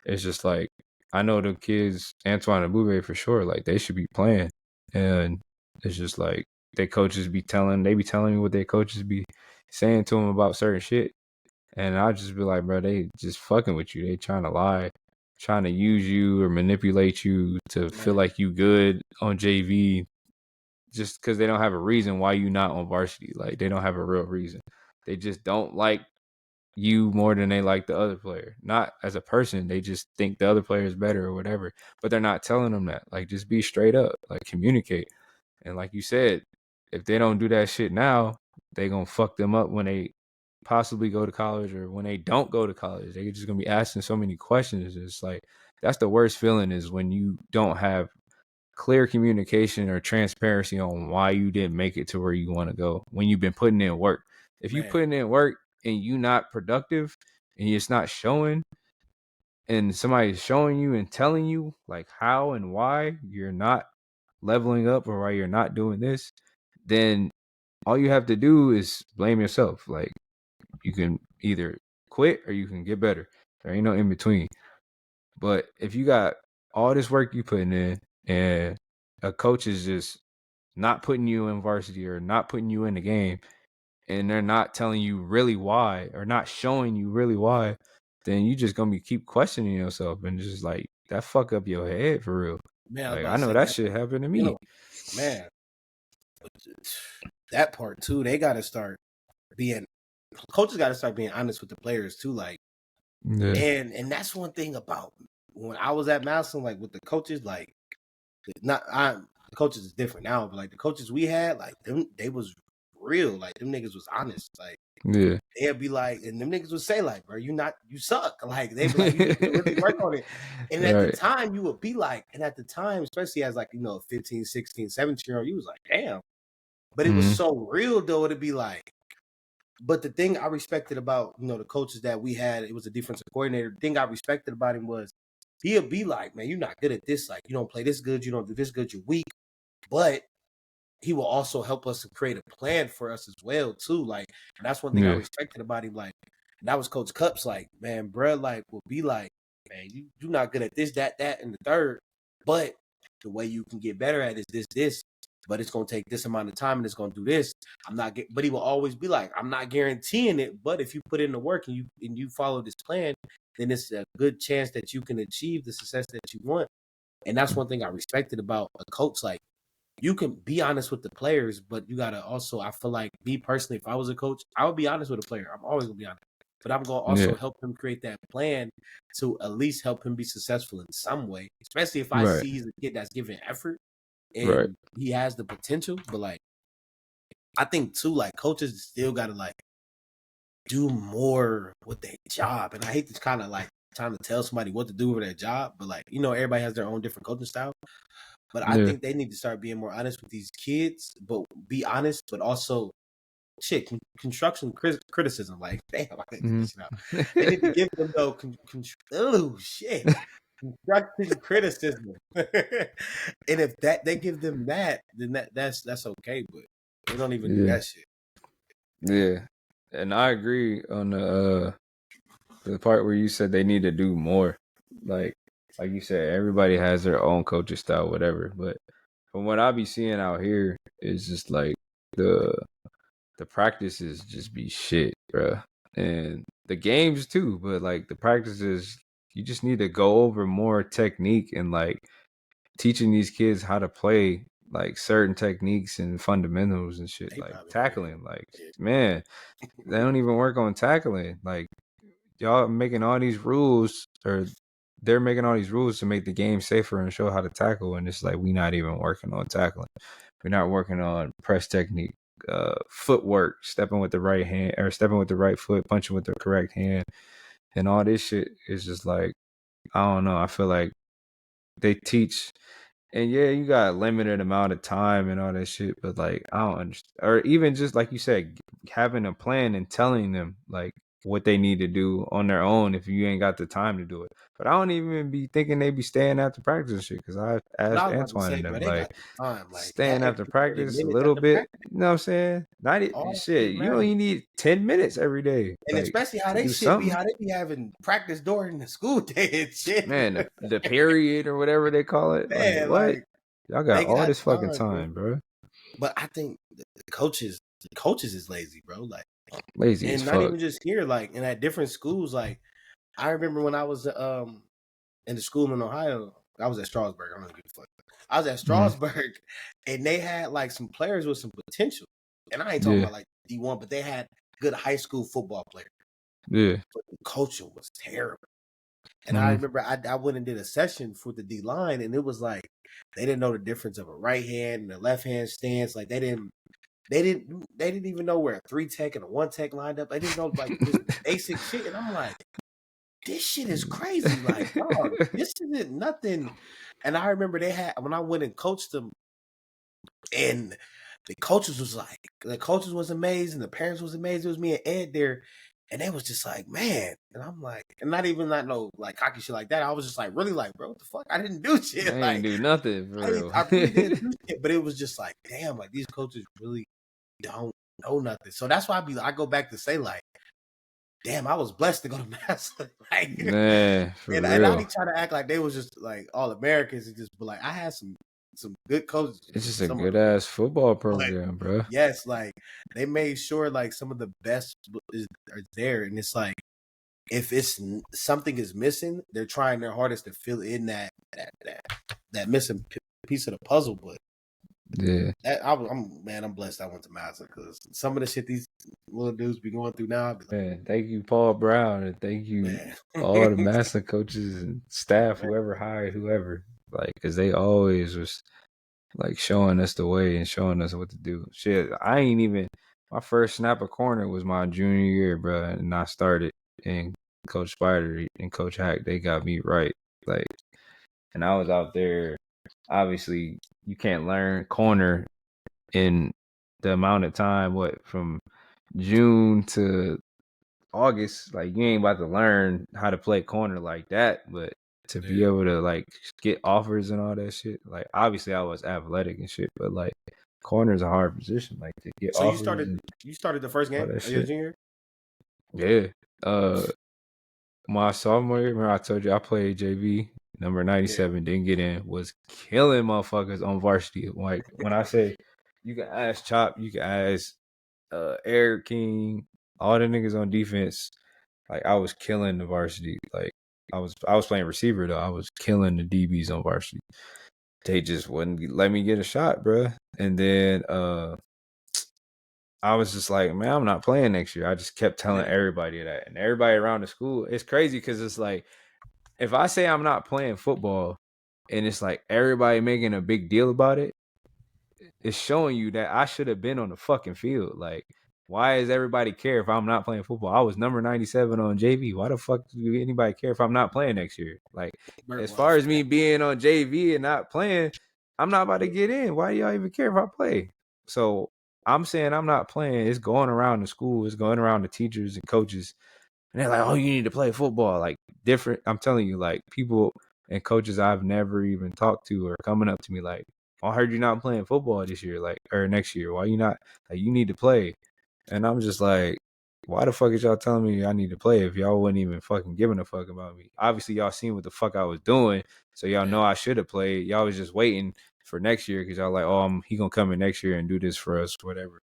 it's just like I know the kids, Antoine and Boubet for sure, like they should be playing. And it's just like they be telling me what their coaches be saying to them about certain shit. And I'll just be like, bro, they just fucking with you. They trying to lie, trying to use you or manipulate you to feel like you good on JV just because they don't have a reason why you not on varsity. Like they don't have a real reason. They just don't like you more than they like the other player. Not as a person. They just think the other player is better or whatever. But they're not telling them that. Like just be straight up. Like communicate. And like you said, if they don't do that shit now, they gonna fuck them up when they possibly go to college or when they don't go to college. They're just gonna be asking so many questions. It's like that's the worst feeling is when you don't have clear communication or transparency on why you didn't make it to where you want to go when you've been putting in work. If you putting in work and you not productive and it's not showing and somebody's showing you and telling you like how and why you're not leveling up or why you're not doing this, then all you have to do is blame yourself. Like you can either quit or you can get better. There ain't no in between. But if you got all this work you putting in and a coach is just not putting you in varsity or not putting you in the game and they're not telling you really why or not showing you really why, then you just gonna be keep questioning yourself and just like that fuck up your head for real. Man, like I know that shit happened to me. You know, man, that part too. They got to start being coaches. Got to start being honest with the players too. Like, and that's one thing about when I was at Madison, like with the coaches, like the coaches is different now, but like the coaches we had, like them, they was real. Like them niggas was honest. Like they'd be like, and them niggas would say like, bro, you suck. Like they'd be like, you need to really work on it. And at the time you would be like, and at the time, especially as like, 15, 16, 17-year-old, you was like, damn. But it was so real though, to be like, but the thing I respected about, the coaches that we had, it was a defensive coordinator. The thing I respected about him was he'll be like, man, you're not good at this. Like, you don't play this good. You don't do this good. You're weak. But he will also help us to create a plan for us as well, too. Like, and that's one thing I respected about him. Like, and that was Coach Cups. Like, man, bruh, like, will be like, man, you're not good at this, that, and the third. But the way you can get better at is this. But it's going to take this amount of time and it's going to do this. But he will always be like, I'm not guaranteeing it. But if you put in the work and you follow this plan, then it's a good chance that you can achieve the success that you want. And that's one thing I respected about a coach. Like, you can be honest with the players, but you got to also, I feel like me personally, if I was a coach, I would be honest with a player. I'm always going to be honest. But I'm going to also help him create that plan to at least help him be successful in some way, especially if I see he's a kid that's giving effort. And he has the potential, but like, I think too, like coaches still got to like do more with their job. And I hate to kind of like trying to tell somebody what to do with their job, but like, everybody has their own different coaching style. But I think they need to start being more honest with these kids, but be honest, but also construction criticism. Like, damn, they need to give them though. Constructive criticism. And if they give them that, then that's okay, but they don't even do that shit. Yeah. And I agree on the part where you said they need to do more. Like you said, everybody has their own coaching style, whatever. But from what I be seeing out here, is just like the practices just be shit, bro. And the games too, but like the practices, you just need to go over more technique and like teaching these kids how to play like certain techniques and fundamentals and shit, like tackling. Like, man, they don't even work on tackling. Like, y'all making all these rules, or they're making all these rules to make the game safer and show how to tackle. And it's like, we not even working on tackling. We're not working on press technique, footwork, stepping with the right hand or stepping with the right foot, punching with the correct hand. And all this shit is just like, I don't know. I feel like they teach, and yeah, you got a limited amount of time and all that shit, but like, I don't understand. Or even just like you said, having a plan and telling them, like, what they need to do on their own if you ain't got the time to do it. But I don't even be thinking they be staying after practice and shit, because I But I asked was about to Antoine say, and bro, them, they like, got the time. Like that staying after extra 30 practice a minutes little after bit. practice, You know what I'm saying? Not all that shit. shit You matters. only need 10 minutes every day, And like, especially how to they do shit be, something. how they be having practice during the school day and shit. Man, the period or whatever they call it. Like, Man, what? like Y'all they got all got this fucking time, bro. time, bro. But I think the coaches is lazy, bro. Like, Lazy as and not fuck. even just here, like, and at different schools. Like, I remember when I was in the school in Ohio, I was at Strasburg. I don't give a fuck. I was at Strasburg, and they had like some players with some potential. And I ain't talking Yeah, about like D1, but they had good high school football players. yeah. But the coaching was terrible. And I Mhm. remember I went and did a session for the D line, and it was like they didn't know the difference of a right hand and a left hand stance. Like they didn't even know where a 3 tech and a 1 tech lined up. They didn't know like just basic shit. And I'm like, this shit is crazy. Like, dog, this isn't nothing. And I remember they had when I went and coached them, and the coaches was amazing. The parents was amazing. It was me and Ed there. And they was just like, man. And I'm like, and not no like cocky shit like that. I was just like, really like, bro, what the fuck? I didn't do shit. I ain't Like, do nothing for real. I really didn't do shit. But it was just like, damn, like these coaches really don't know nothing. So that's why I go back to say, like, damn, I was blessed to go to Massillon. Like, Man, for and I real. didn't try to act like they was just like all Americans and just be like, I had some good coaches. It's just a Some of good the ass football but program, bro. yes, like they made sure like some of the best are there, and it's like if something is missing, they're trying their hardest to fill in that missing piece of the puzzle. But Yeah. I'm blessed I went to Massillon because some of the shit these little dudes be going through now, I'd be like, Man, thank you, Paul Brown, and thank you man, all the master coaches and staff, man. whoever hired whoever, like, because they always was like showing us the way and showing us what to do. Shit, I ain't even my first snap of corner was my junior year, bro, and I started, and Coach Spider and Coach Hack, they got me right, like, and I was out there. Obviously, you can't learn corner in the amount of time, from June to August, like, you ain't about to learn how to play corner like that, but to be Yeah. able to like get offers and all that shit, like, obviously I was athletic and shit, but like, corner is a hard position, like, to get So offers and you started the first all game that of your shit. junior? Yeah. My sophomore year, remember I told you I played JV, number 97, didn't get in, was killing motherfuckers on varsity. Like, when I say, you can ask Chop, you can ask Eric King, all the niggas on defense. Like, I was killing the varsity. Like, I was playing receiver though. I was killing the DBs on varsity. They just wouldn't let me get a shot, bro. And then I was just like, man, I'm not playing next year. I just kept telling everybody that, and everybody around the school. It's crazy because it's like, if I say I'm not playing football, and it's like everybody making a big deal about it, it's showing you that I should have been on the fucking field. Like, why does everybody care if I'm not playing football? I was number 97 on JV. Why the fuck do anybody care if I'm not playing next year? Like, as far as me being on JV and not playing, I'm not about to get in. Why do y'all even care if I play? So I'm saying I'm not playing. It's going around the school. It's going around the teachers and coaches. And they're like, oh, you need to play football. Like, different. I'm telling you, like, people and coaches I've never even talked to are coming up to me like, I heard you're not playing football this year, like, or next year. Why you not? Like, you need to play. And I'm just like, why the fuck is y'all telling me I need to play if y'all wasn't even fucking giving a fuck about me? Obviously, y'all seen what the fuck I was doing, so y'all know I should have played. Y'all was just waiting for next year because y'all like, oh, he gonna come in next year and do this for us, whatever.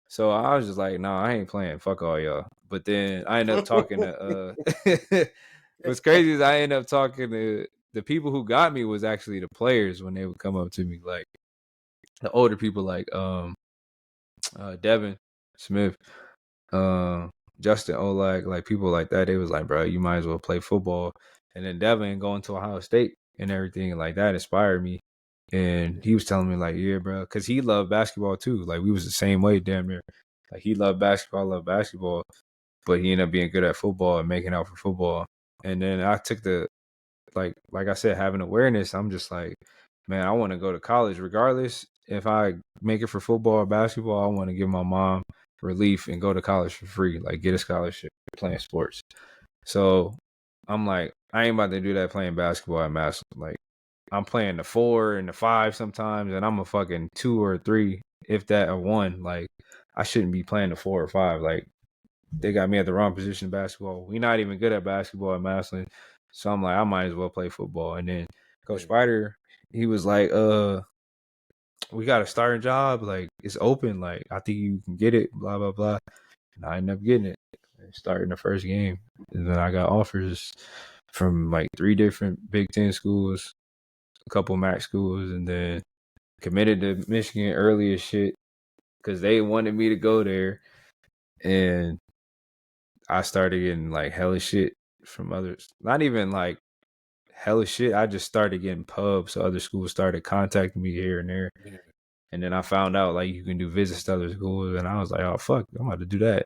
So I was just like, nah, I ain't playing. Fuck all y'all. But then I ended up talking to what's crazy is I ended up talking to the people who got me was actually the players when they would come up to me, like the older people, like Devin Smith, Justin Olag, like people like that. They was like, bro, you might as well play football. And then Devin going to Ohio State and everything, like that inspired me. And he was telling me like, yeah, bro, because he loved basketball too. Like, we was the same way, damn near. Like, he loved basketball, I loved basketball, but he ended up being good at football and making out for football. And then I took the like I said, having awareness. I'm just like, man, I want to go to college regardless if I make it for football or basketball. I want to give my mom relief and go to college for free, like get a scholarship playing sports. So I'm like, I ain't about to do that playing basketball at Massillon. Like, I'm playing the 4 and the 5 sometimes, and I'm a fucking 2 or 3, if that, or 1. Like, I shouldn't be playing the 4 or 5. Like, they got me at the wrong position in basketball. We're not even good at basketball at Massillon. So I'm like, I might as well play football. And then Coach Spider, he was like, we got a starting job. Like, it's open. Like, I think you can get it, blah, blah, blah. And I ended up getting it. Starting the first game. And then I got offers from like 3 different Big Ten schools, a couple MAC schools, and then committed to Michigan early as shit because they wanted me to go there. And I started getting like hella shit from others. Not even like hella shit. I just started getting pubs. So other schools started contacting me here and there. Yeah. And then I found out like you can do visits to other schools. And I was like, oh, fuck, I'm about to do that.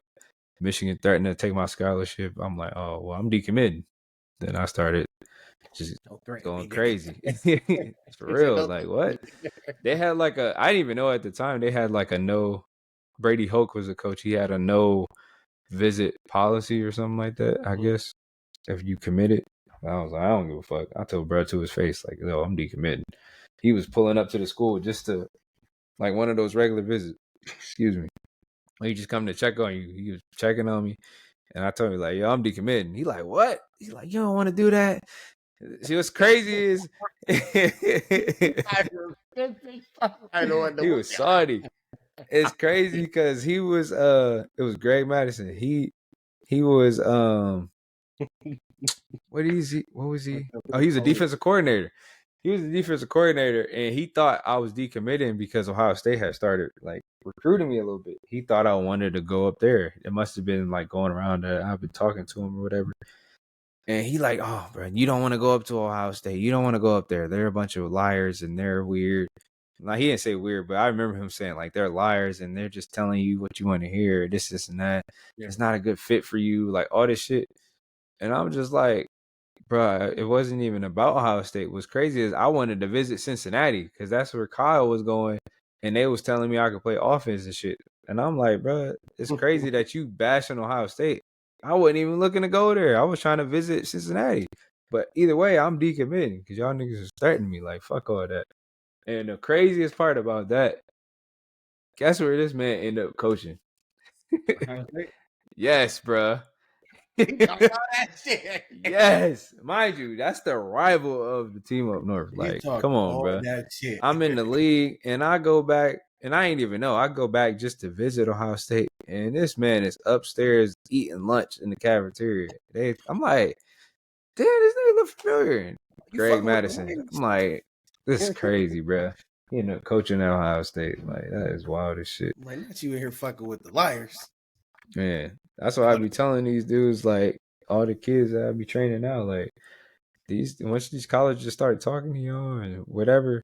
Michigan threatened to take my scholarship. I'm like, oh, well, I'm decommitting. Then I started just going crazy. For real. Like, what? They had like I didn't even know at the time, they had like a no, Brady Hoke was a coach. He had a no visit policy or something like that, I guess, if you committed. I was like, I don't give a fuck. I told bro to his face, like, no, I'm decommitting. He was pulling up to the school just to, like, one of those regular visits. Excuse me. He just come to check on you. He was checking on me. And I told him, like, yo, I'm decommitting. He like, what? He's like, you don't want to do that? See, what's crazy is he was salty. It's crazy because he was it was Greg Madison. He was what was he? Oh, he was a defensive coordinator. He was the defensive coordinator, and he thought I was decommitting because Ohio State had started like recruiting me a little bit. He thought I wanted to go up there. It must have been like going around that I've been talking to him or whatever. And he like, oh, bro, you don't want to go up to Ohio State. You don't want to go up there. They're a bunch of liars and they're weird. Now, he didn't say weird, but I remember him saying like they're liars and they're just telling you what you want to hear. This, and that. Yeah. It's not a good fit for you. Like all this shit. And I'm just like, bro, it wasn't even about Ohio State. What's crazy is I wanted to visit Cincinnati because that's where Kyle was going. And they was telling me I could play offense and shit. And I'm like, bro, it's crazy that you bashing Ohio State. I wasn't even looking to go there. I was trying to visit Cincinnati. But either way, I'm decommitting because y'all niggas is threatening me. Like, fuck all that. And the craziest part about that, guess where this man ended up coaching? Yes, bro. Yes, mind you, that's the rival of the team up north. Like, come on, bro. I'm in the league, and I go back, and I ain't even know. I go back just to visit Ohio State, and this man is upstairs eating lunch in the cafeteria. I'm like, damn, this nigga look familiar. Greg Madison. I'm like, this is crazy, bro. You know, coaching at Ohio State, like that is wild as shit. Like, not you in here fucking with the liars. Man, that's why I be telling these dudes, like all the kids that I be training now, like once these colleges start talking to y'all and whatever,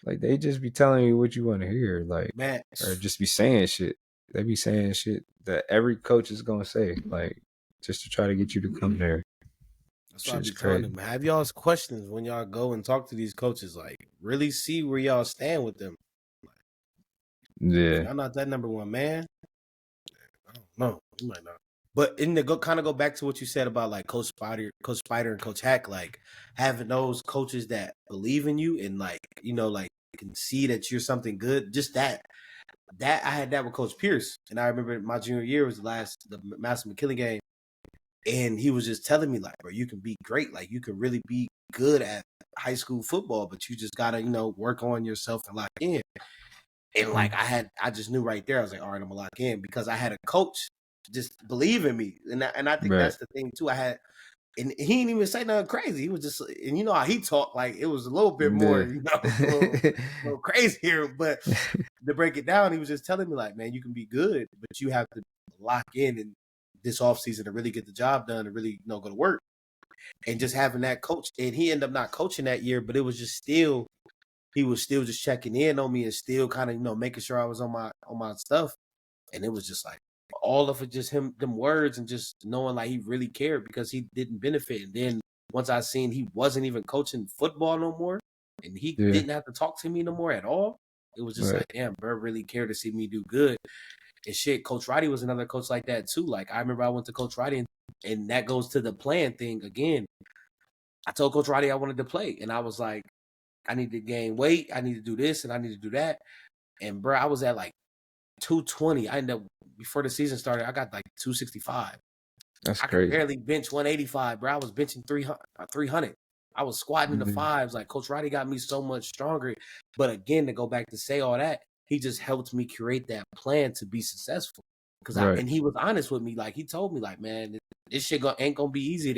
like they just be telling you what you want to hear, like, man, or just be saying shit. They be saying shit that every coach is gonna say, like, just to try to get you to come there. That's why I be telling them, have y'all's questions when y'all go and talk to these coaches. Like, really see where y'all stand with them. Like, yeah, I'm not that number one man. I don't know. You might not. But kind of go back to what you said about like Coach Spider and Coach Hack, like having those coaches that believe in you and like, you know, like can see that you're something good. Just that I had that with Coach Pierce. And I remember my junior year was the Master McKinley game. And he was just telling me like, bro, you can be great. Like you can really be good at high school football, but you just gotta, you know, work on yourself and lock in. And like I just knew right there, I was like, all right, I'm gonna lock in because I had a coach just believe in me. And I think that's the thing too. And he didn't even say nothing crazy. He was just, and you know how he talked, like it was a little bit more, you know, a little crazier. But to break it down, he was just telling me like, man, you can be good, but you have to lock in and this offseason to really get the job done and really, you know, go to work. And just having that coach, and he ended up not coaching that year, but it was just still, he was still just checking in on me and still kind of, you know, making sure I was on my stuff. And it was just like all of it, just them words and just knowing like he really cared because he didn't benefit. And then once I seen he wasn't even coaching football no more and he didn't have to talk to me no more at all, it was just like, damn, bro really cared to see me do good. And shit, Coach Roddy was another coach like that too. Like I remember I went to Coach Roddy, and that goes to the plan thing again. I told Coach Roddy I wanted to play, and I was like, I need to gain weight, I need to do this, and I need to do that. And bro, I was at like 220. I ended up before the season started, I got like 265. That's I could crazy. barely bench 185, bro. I was benching 300. I was squatting in the fives. Like Coach Roddy got me so much stronger. But again, to go back to say all that, he just helped me create that plan to be successful. And he was honest with me. Like he told me, like, man, this shit ain't gonna be easy.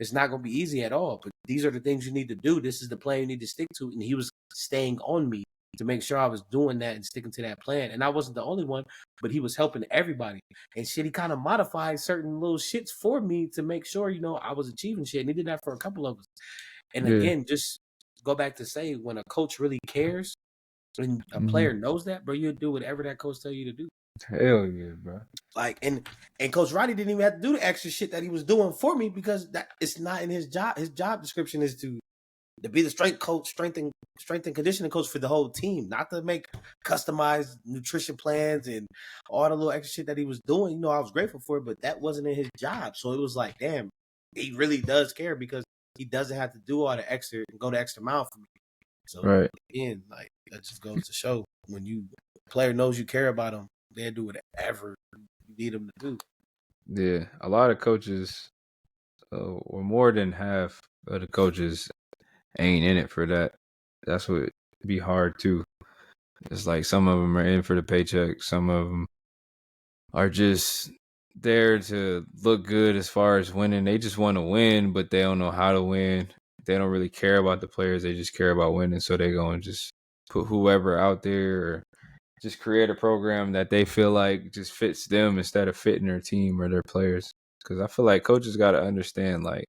It's not gonna be easy at all. But these are the things you need to do. This is the plan you need to stick to. And he was staying on me to make sure I was doing that and sticking to that plan. And I wasn't the only one, but he was helping everybody. And shit, he kind of modified certain little shits for me to make sure, I was achieving shit. And he did that for a couple of us. And again, just go back to say, when a coach really cares and a player knows that, bro, you'll do whatever that coach tell you to do. Hell yeah, bro. Like, and Coach Roddy didn't even have to do the extra shit that he was doing for me because that it's not in his job. His job description is to be the strength and conditioning coach for the whole team, not to make customized nutrition plans and all the little extra shit that he was doing. I was grateful for it, but that wasn't in his job. So it was like, damn, he really does care because he doesn't have to do all the extra and go the extra mile for me. So again, like that just goes to show when a player knows you care about him, they'll do whatever you need them to do. Yeah, a lot of coaches, or more than half of the coaches, ain't in it for that. That's what be hard too. It's like some of them are in for the paycheck. Some of them are just there to look good as far as winning. They just want to win, but they don't know how to win. They don't really care about the players. They just care about winning. So they go and just put whoever out there or just create a program that they feel like just fits them instead of fitting their team or their players. Because I feel like coaches got to understand, like,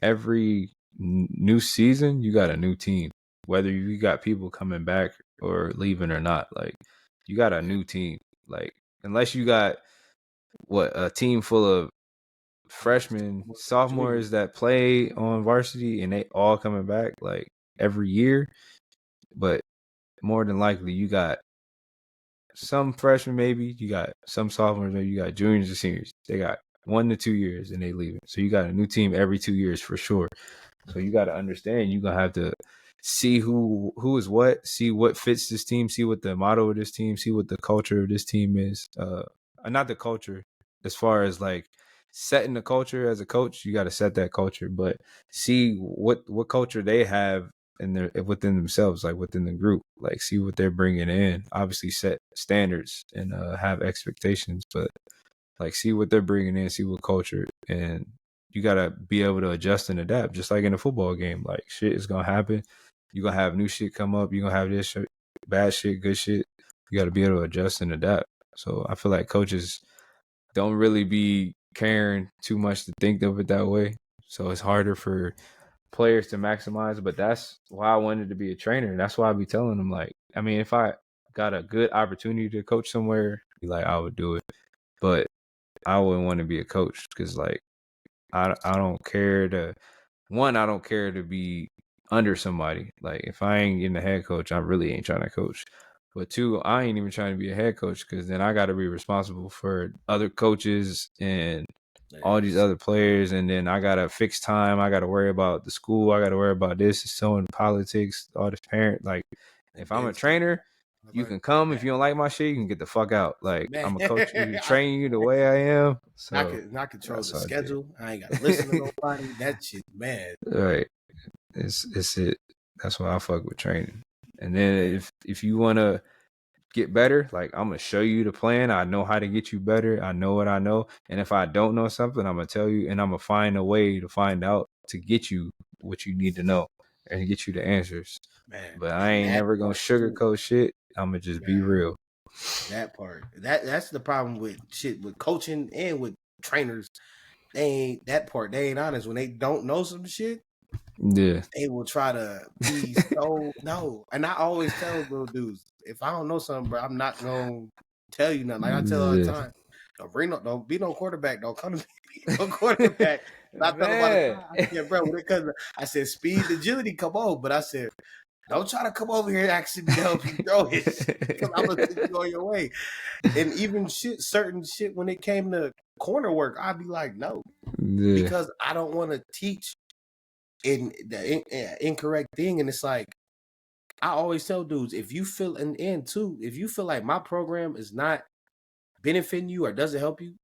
every new season, you got a new team. Whether you got people coming back or leaving or not, like, you got a new team. Like, unless you got, a team full of freshmen, sophomores that play on varsity and they all coming back, like, every year. But more than likely, you got some freshmen, maybe you got some sophomores, maybe you got juniors and seniors. They got 1 to 2 years and they leave it. So you got a new team every 2 years for sure. So you got to understand, you're going to have to see who is what, see what fits this team, see what the motto of this team, see what the culture of this team is. Not the culture, as far as like setting the culture as a coach, you got to set that culture, but see what culture they have within themselves, like within the group, like see what they're bringing in. Obviously set standards and have expectations, but like see what they're bringing in, see what culture, and you got to be able to adjust and adapt, just like in a football game. Like shit is going to happen. You're going to have new shit come up. You're going to have this shit, bad shit, good shit. You got to be able to adjust and adapt. So I feel like coaches don't really be caring too much to think of it that way. So it's harder for players to maximize, but that's why I wanted to be a trainer. That's why I be telling them, like, I mean, if I got a good opportunity to coach somewhere, like, I would do it. But I wouldn't want to be a coach because, like, I don't care to be under somebody. Like, if I ain't getting a head coach, I really ain't trying to coach. But two, I ain't even trying to be a head coach because then I got to be responsible for other coaches and all these other players, and then I got to fix time. I got to worry about the school. I got to worry about this, so in politics, all this parent. Like, if I'm a trainer, you can come. If you don't like my shit, you can get the fuck out. Like, I'm a coach to train you the way I am. So I control the schedule. I ain't got to listen to nobody. That shit, man. Right. It's it. That's why I fuck with training. And then if you want to get better, like, I'm going to show you the plan. I know how to get you better. I know what I know. And if I don't know something, I'm going to tell you, and I'm going to find a way to find out to get you what you need to know and get you the answers. Man, but I ain't never going to sugarcoat shit. I'm going to just be real. That part. That's the problem with shit, with coaching and with trainers. They ain't honest. When they don't know some shit, yeah, they will try to be so no. And I always tell little dudes, if I don't know something, bro, I'm not gonna tell you nothing. Like I tell all the time, don't be no quarterback. Don't come to me no quarterback. I tell about it. Yeah, bro. Because I said speed, agility, come on. But I said don't try to come over here and actually help you throw it because I'm gonna take you on your way. And even certain shit when it came to corner work, I'd be like, no, Yeah. because I don't want to teach in the incorrect thing. And it's like I always tell dudes, if you feel if you feel like my program is not benefiting you or doesn't help you,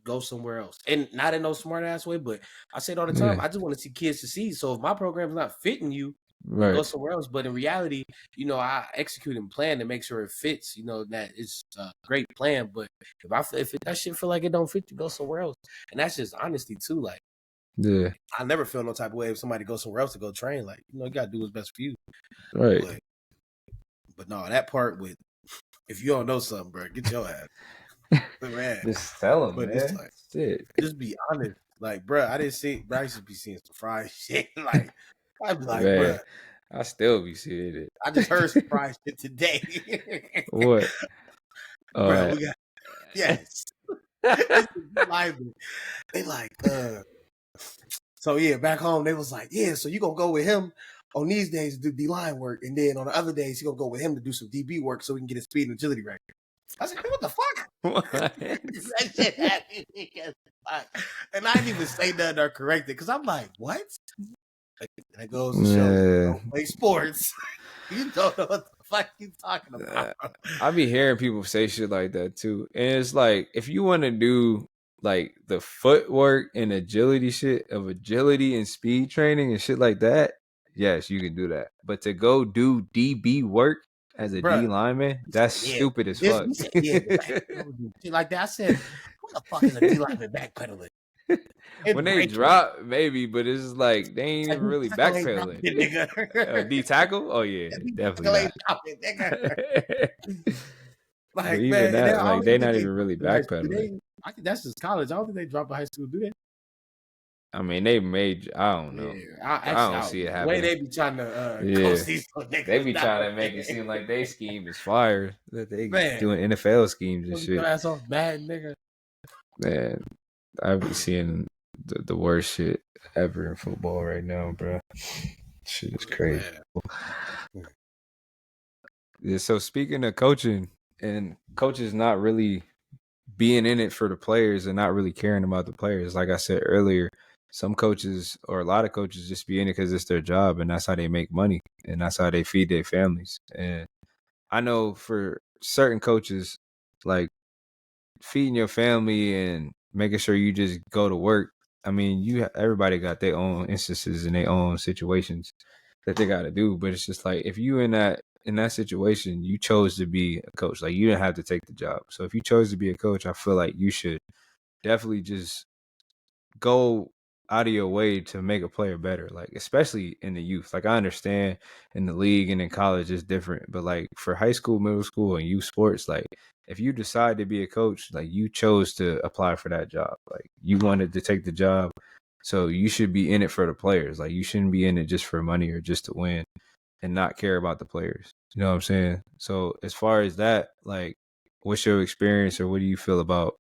go somewhere else. And not in no smart ass way, but I say it all the time. Yeah. I just want to see kids succeed. So if my program's not fitting you, Right. go somewhere else. But in reality, I execute and plan to make sure it fits. That it's a great plan. But if that shit feel like it don't fit you, go somewhere else. And that's just honesty too. Like, Yeah. I never feel no type of way if somebody goes somewhere else to go train. Like, you gotta do what's best for you. Right. But no, that part with if you don't know something, bro, get your ass. But man, Just tell them, but man. it's like, Shit. just be honest. Like, bro, I didn't see. Bro, I used to be seeing some fried shit. Like, I'd be like, Man, bro, I still be seeing it. I just heard some fried shit today. What? Bro, we got yes. It's lively. They like, so yeah, back home they was like, yeah, so you gonna go with him on these days to do D-line work, and then on the other days you gonna go with him to do some DB work so we can get his speed and agility right. I said, what the fuck? What? That shit happened. And I didn't even say nothing or correct it because I'm like, what? That goes to show you don't play sports. You don't know what the fuck you talking about. I be hearing people say shit like that too. And it's like, if you want to do like the footwork and agility shit of agility and speed training and shit like that, yes, you can do that. But to go do DB work as a D lineman, that's stupid as fuck. Shit like that. I said, what the fuck is a D lineman backpedaling? When they drop, maybe, but it's like they ain't even really backpedaling. D tackle? Oh yeah, definitely not. Like, even man, that, like they're not even really backpedaling. I think that's just college. I don't think they drop a high school, do they? I mean, they made. I don't know. Yeah, I don't see it happening. The way they be trying to coach these niggas. They be trying to make it seem like they scheme is fire. That they doing NFL schemes and shit. Ass off, bad nigga. Man, I be seeing the worst shit ever in football right now, bro. Shit is crazy. Yeah. So speaking of coaching and coaches not really being in it for the players and not really caring about the players, like I said earlier, some coaches or a lot of coaches just be in it because it's their job and that's how they make money and that's how they feed their families. And I know for certain coaches, like feeding your family and making sure you just go to work. I mean, everybody got their own instances and their own situations that they got to do. But it's just like if you in that situation, you chose to be a coach. Like you didn't have to take the job. So if you chose to be a coach, I feel like you should definitely just go out of your way to make a player better, like especially in the youth. Like I understand in the league and in college it's different, but like for high school, middle school, and youth sports, like if you decide to be a coach, like you chose to apply for that job, like you wanted to take the job, so you should be in it for the players. Like you shouldn't be in it just for money or just to win and not care about the players. You know what I'm saying? So as far as that, like what's your experience or what do you feel about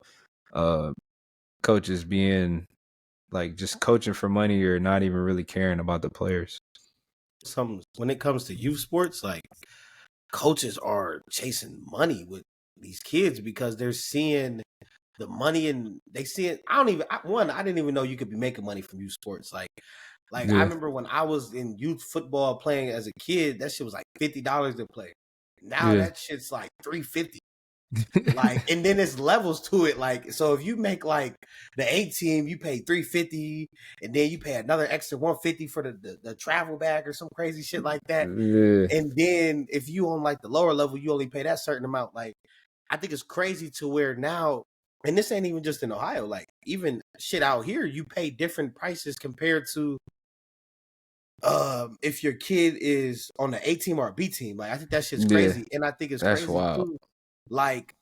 coaches being like just coaching for money or not even really caring about the players? When it comes to youth sports, like coaches are chasing money with these kids because they're seeing the money and they see it. I didn't even know you could be making money from youth sports. Like I remember when I was in youth football playing as a kid, that shit was like $50 to play. Now that shit's like $350. Like, and then there's levels to it. Like, so if you make like the A team, you pay $350, and then you pay another extra $150 for the travel bag or some crazy shit like that. Yeah. And then if you on like the lower level, you only pay that certain amount. Like, I think it's crazy to where now, and this ain't even just in Ohio. Like, even shit out here, you pay different prices compared to if your kid is on the A team or a B team. Like, I think that shit's crazy, and I think it's that's crazy wild. too. Like,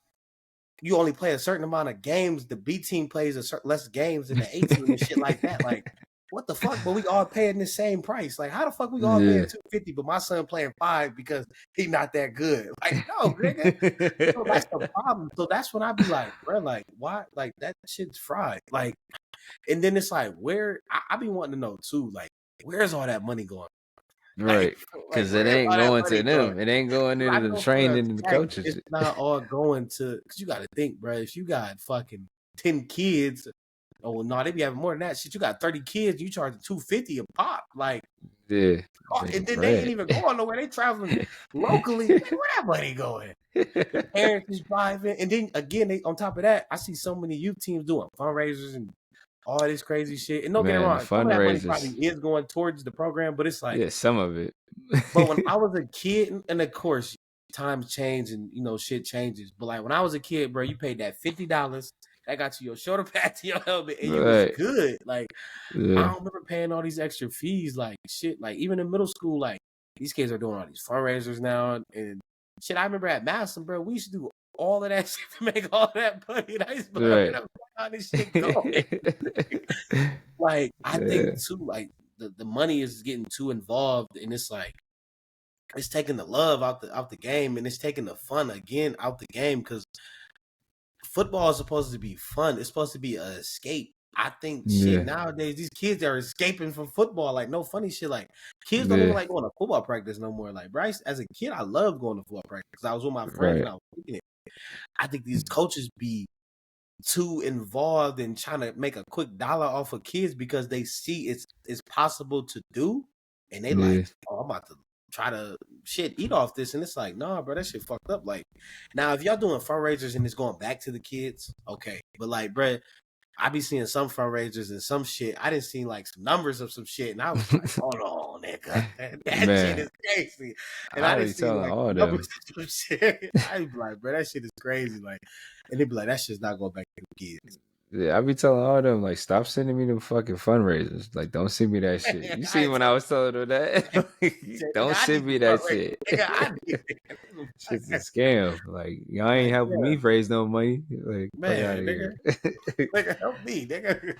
you only play a certain amount of games. The B team plays less games than the A team and shit like that. Like, what the fuck? But we all paying the same price. Like, how the fuck we all paying $250, but my son playing $5 because he not that good? Like, no, nigga. So that's the problem. So that's when I be like, bro, like, why? Like, that shit's fried. Like, and then it's like, where? I be wanting to know too. Like, where's all that money going? Right. Because it where ain't all that going money to them. going? It ain't going I into the know for a training and the fact coaches. it's not all going to, because you got to think, bro. If you got fucking 10 kids, oh no, they be having more than that. Shit, you got 30 kids, you charge $250 a pop, like, Yeah. and then they ain't even going nowhere. They traveling locally. Like, where that money going? The parents is driving, and then again, they on top of that, I see so many youth teams doing fundraisers and all this crazy shit. And don't get it Man, the wrong, some of that money probably fundraisers. is going towards the program, but it's like, Yeah, some of it. but when I was a kid, and of course, times change and shit changes. But like when I was a kid, bro, you paid that $50. That got you your shoulder pad to your helmet, and you was Right. good. Like I Yeah. don't remember paying all these extra fees, like shit. Like even in middle school, like these kids are doing all these fundraisers now, and shit. I remember at Madison, bro, we used to do all of that shit to make all that money. And I used to be like, where Right. the fuck how this shit going? Like I think Yeah. too, like the money is getting too involved, and it's like it's taking the love out the game, and it's taking the fun again out the game, because football is supposed to be fun. It's supposed to be an escape. I think shit Yeah. nowadays these kids are escaping from football. Like no funny shit. Like kids don't even Yeah. like going to football practice no more. Like Bryce, as a kid, I loved going to football practice because I was with my friends Right. and I was kicking it. I think these coaches be too involved in trying to make a quick dollar off of kids because they see it's possible to do, and they Yeah. like, oh, I'm about to try to eat off this, and it's like, nah, bro, that shit fucked up. Like, now if y'all doing fundraisers and it's going back to the kids, okay, but like, bro, I be seeing some fundraisers and some shit. I didn't see like some numbers of some shit, and I was like, hold on, nigga, that shit Man, is crazy. And I I be didn't see telling like all them. numbers of some shit. I be like, bro, that shit is crazy. Like, and they be like, that shit's not going back to the kids. Yeah, I be telling all them, like, stop sending me them fucking fundraisers. Like, don't send me that shit. You see when I was telling them that? Don't send me that shit. Nigga, I need Shit's a scam. Like, y'all ain't Like, helping yeah. me raise no money. Like, fuck Man, out of here. nigga, help me, nigga.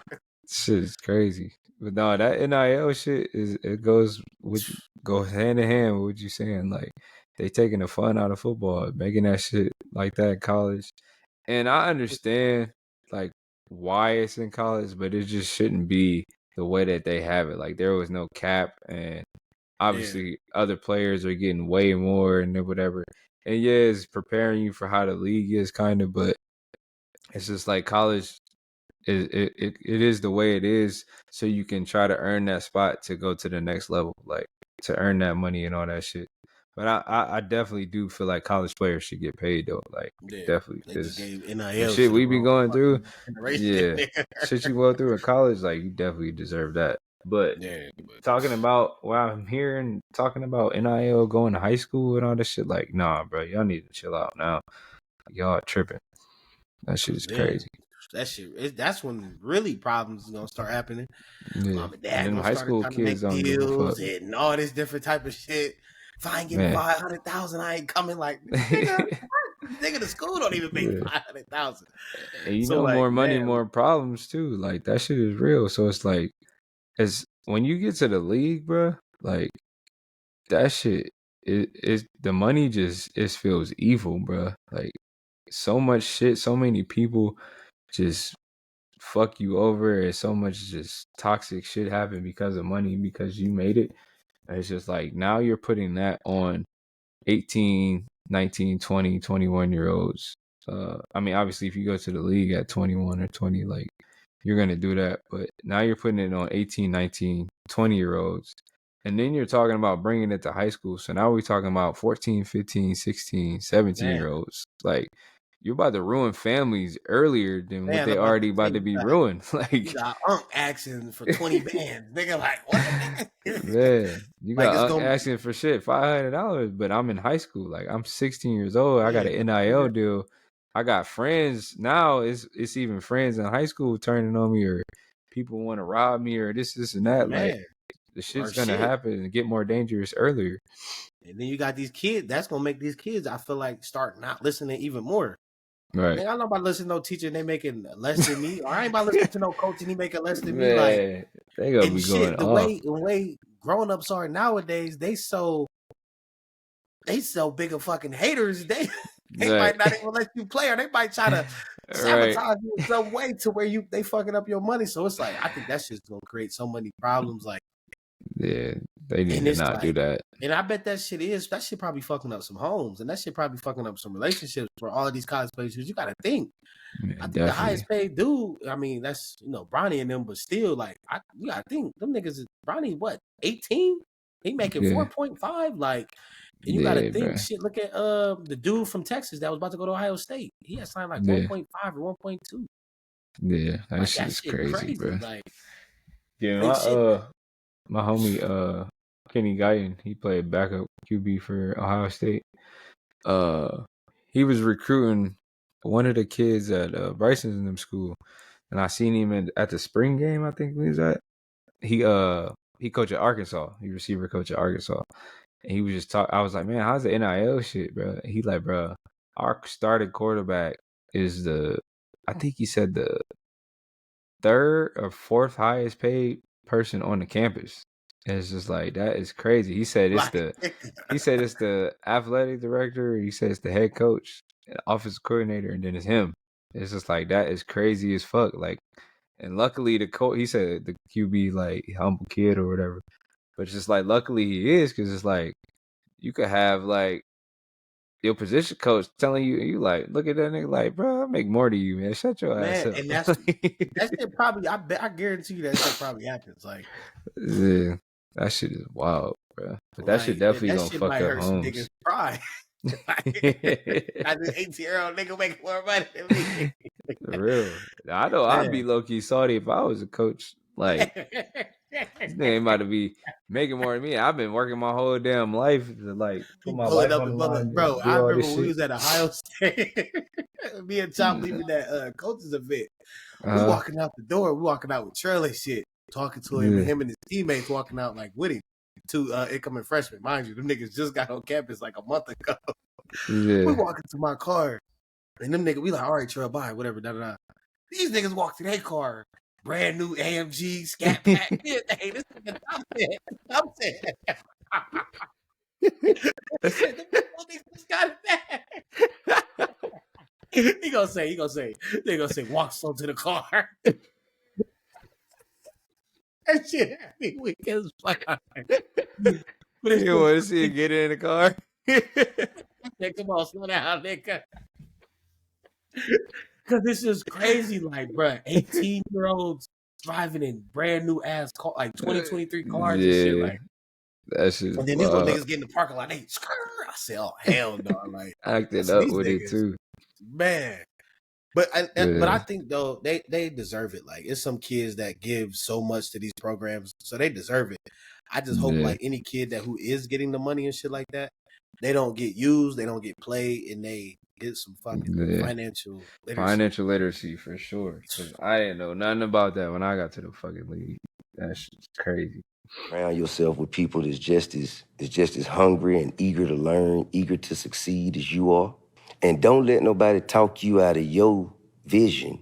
Shit is crazy. But no, that NIL shit goes hand in hand with what you saying. Like, they taking the fun out of football, making that shit like that in college. And I understand like why it's in college, but it just shouldn't be the way that they have it. Like there was no cap, and obviously other players are getting way more and whatever. And yeah, it's preparing you for how the league is kind of, but it's just like college it is the way it is, so you can try to earn that spot to go to the next level, like to earn that money and all that shit. But I definitely do feel like college players should get paid though, like definitely, They just because gave the NIL shit to the we be wrong going through, generation. yeah, shit you go through in college, like you definitely deserve that. But talking about what I'm hearing, talking about NIL going to high school and all this shit, like nah, bro, y'all need to chill out now. Y'all tripping. That shit is crazy. That shit, that's when really problems is gonna start happening. Yeah. Mom and dad And gonna high start school trying to make kids don't give a fuck. deals and all this different type of shit. If I ain't getting 500,000, I ain't coming. Like nigga, the school don't even make 500,000. And you know, like, more money, more problems too. Like that shit is real. So it's like, it's when you get to the league, bro. Like that shit, it the money just feels evil, bro. Like so much shit, so many people just fuck you over, and so much just toxic shit happen because of money, because you made it. And it's just like now you're putting that on 18, 19, 20, 21-year-olds. I mean, obviously, if you go to the league at 21 or 20, like, you're going to do that. But now you're putting it on 18, 19, 20-year-olds. And then you're talking about bringing it to high school. So now we're talking about 14, 15, 16, 17-year-olds. Like, you're about to ruin families earlier than what they already about to be ruined. Like, you got asking for 20 bands. Nigga, like, what? Man, you got like asking for shit, $500, but I'm in high school. Like, I'm 16 years old. I got an NIL deal. I got friends now. It's even friends in high school turning on me, or people want to rob me, or this and that. Man. Like, the shit's gonna happen and get more dangerous earlier. And then you got these kids. That's gonna make these kids, I feel like, start not listening even more. Right. Man, I'm not about to listen to no teacher and they making less than me. Or I ain't about to listen to no coach and he making less than me. Like, they gonna be going the way grown ups are nowadays, they so big of fucking haters. They might not even let you play, or they might try to sabotage you in some way to where they fucking up your money. So it's like, I think that shit's gonna create so many problems. Like, Yeah, they need And to it's not do like, that. and I bet that shit probably fucking up some homes, and that shit probably fucking up some relationships for all of these college players. You got to think. Yeah, I think the definitely. highest paid dude, I mean, that's, Bronny and them, but still, like, you got to think, them niggas, Bronny, what, 18? He making Yeah. 4.5, like, and you got to Yeah, think, bruh. shit, look at the dude from Texas that was about to go to Ohio State. He had signed like Yeah. 1.5 or 1.2. Yeah, that Like, shit that is shit crazy, bro. Like, Yeah, think shit. my homie Kenny Guyton, he played backup QB for Ohio State. He was recruiting one of the kids at Bryson's in them school, and I seen him at the spring game. I think he was at. He coached at Arkansas. He receiver coach at Arkansas, and he was just talking. I was like, man, how's the NIL shit, bro? He like, bro, our starting quarterback is I think he said the third or fourth highest paid person on the campus. And it's just like, that is crazy. He said it's the athletic director. He said it's the head coach, offensive coordinator, and then it's him. It's just like, that is crazy as fuck. Like, and luckily the coach, he said the QB like humble kid or whatever. But it's just like, luckily he is, because it's like, you could have like your position coach telling you like, look at that nigga, like, bro, I make more than you, man. Shut your ass up. And that shit probably, I guarantee you that shit probably happens. Like, yeah, that shit is wild, bro. But that shit definitely gonna fuck up homes. Niggas' pride. I this 18-year-old nigga making more money than me. For real. I know I'd be low key salty if I was a coach. Like, this nigga ain't about to be making more than me. I've been working my whole damn life to like put my life on the line. Bro, I remember when we was at Ohio State. Me and Chop leaving that coaches event. We walking out the door. We walking out with Trail and shit, talking to him, and him and his teammates walking out like with him. Two incoming freshmen, mind you, them niggas just got on campus like a month ago. Yeah. We walking to my car, and them niggas, we like, all right, Trail, bye, whatever, da da da. These niggas walk to their car, brand new AMG Scat Pack. Hey, this nigga Thompson. Got it back. He gonna say, they gonna say, walk slow to the car. That shit had me weak as fuck. But you want to see it get in the car? Hey, come on, slow down, nigga. Because this is crazy, like, bro, 18-year-olds driving in brand new ass car, like 2023 cars and shit, like. That shit. And then these little niggas get in the parking lot, they I said, oh hell no, like acting up with niggas, it too, man. But I think though they deserve it. Like, it's some kids that give so much to these programs, so they deserve it. I just hope like any kid who is getting the money and shit like that, they don't get used, they don't get played, and they get some fucking financial literacy for sure. Because I didn't know nothing about that when I got to the fucking league. That shit's crazy. Surround yourself with people that's just as hungry and eager to learn, eager to succeed as you are. And don't let nobody talk you out of your vision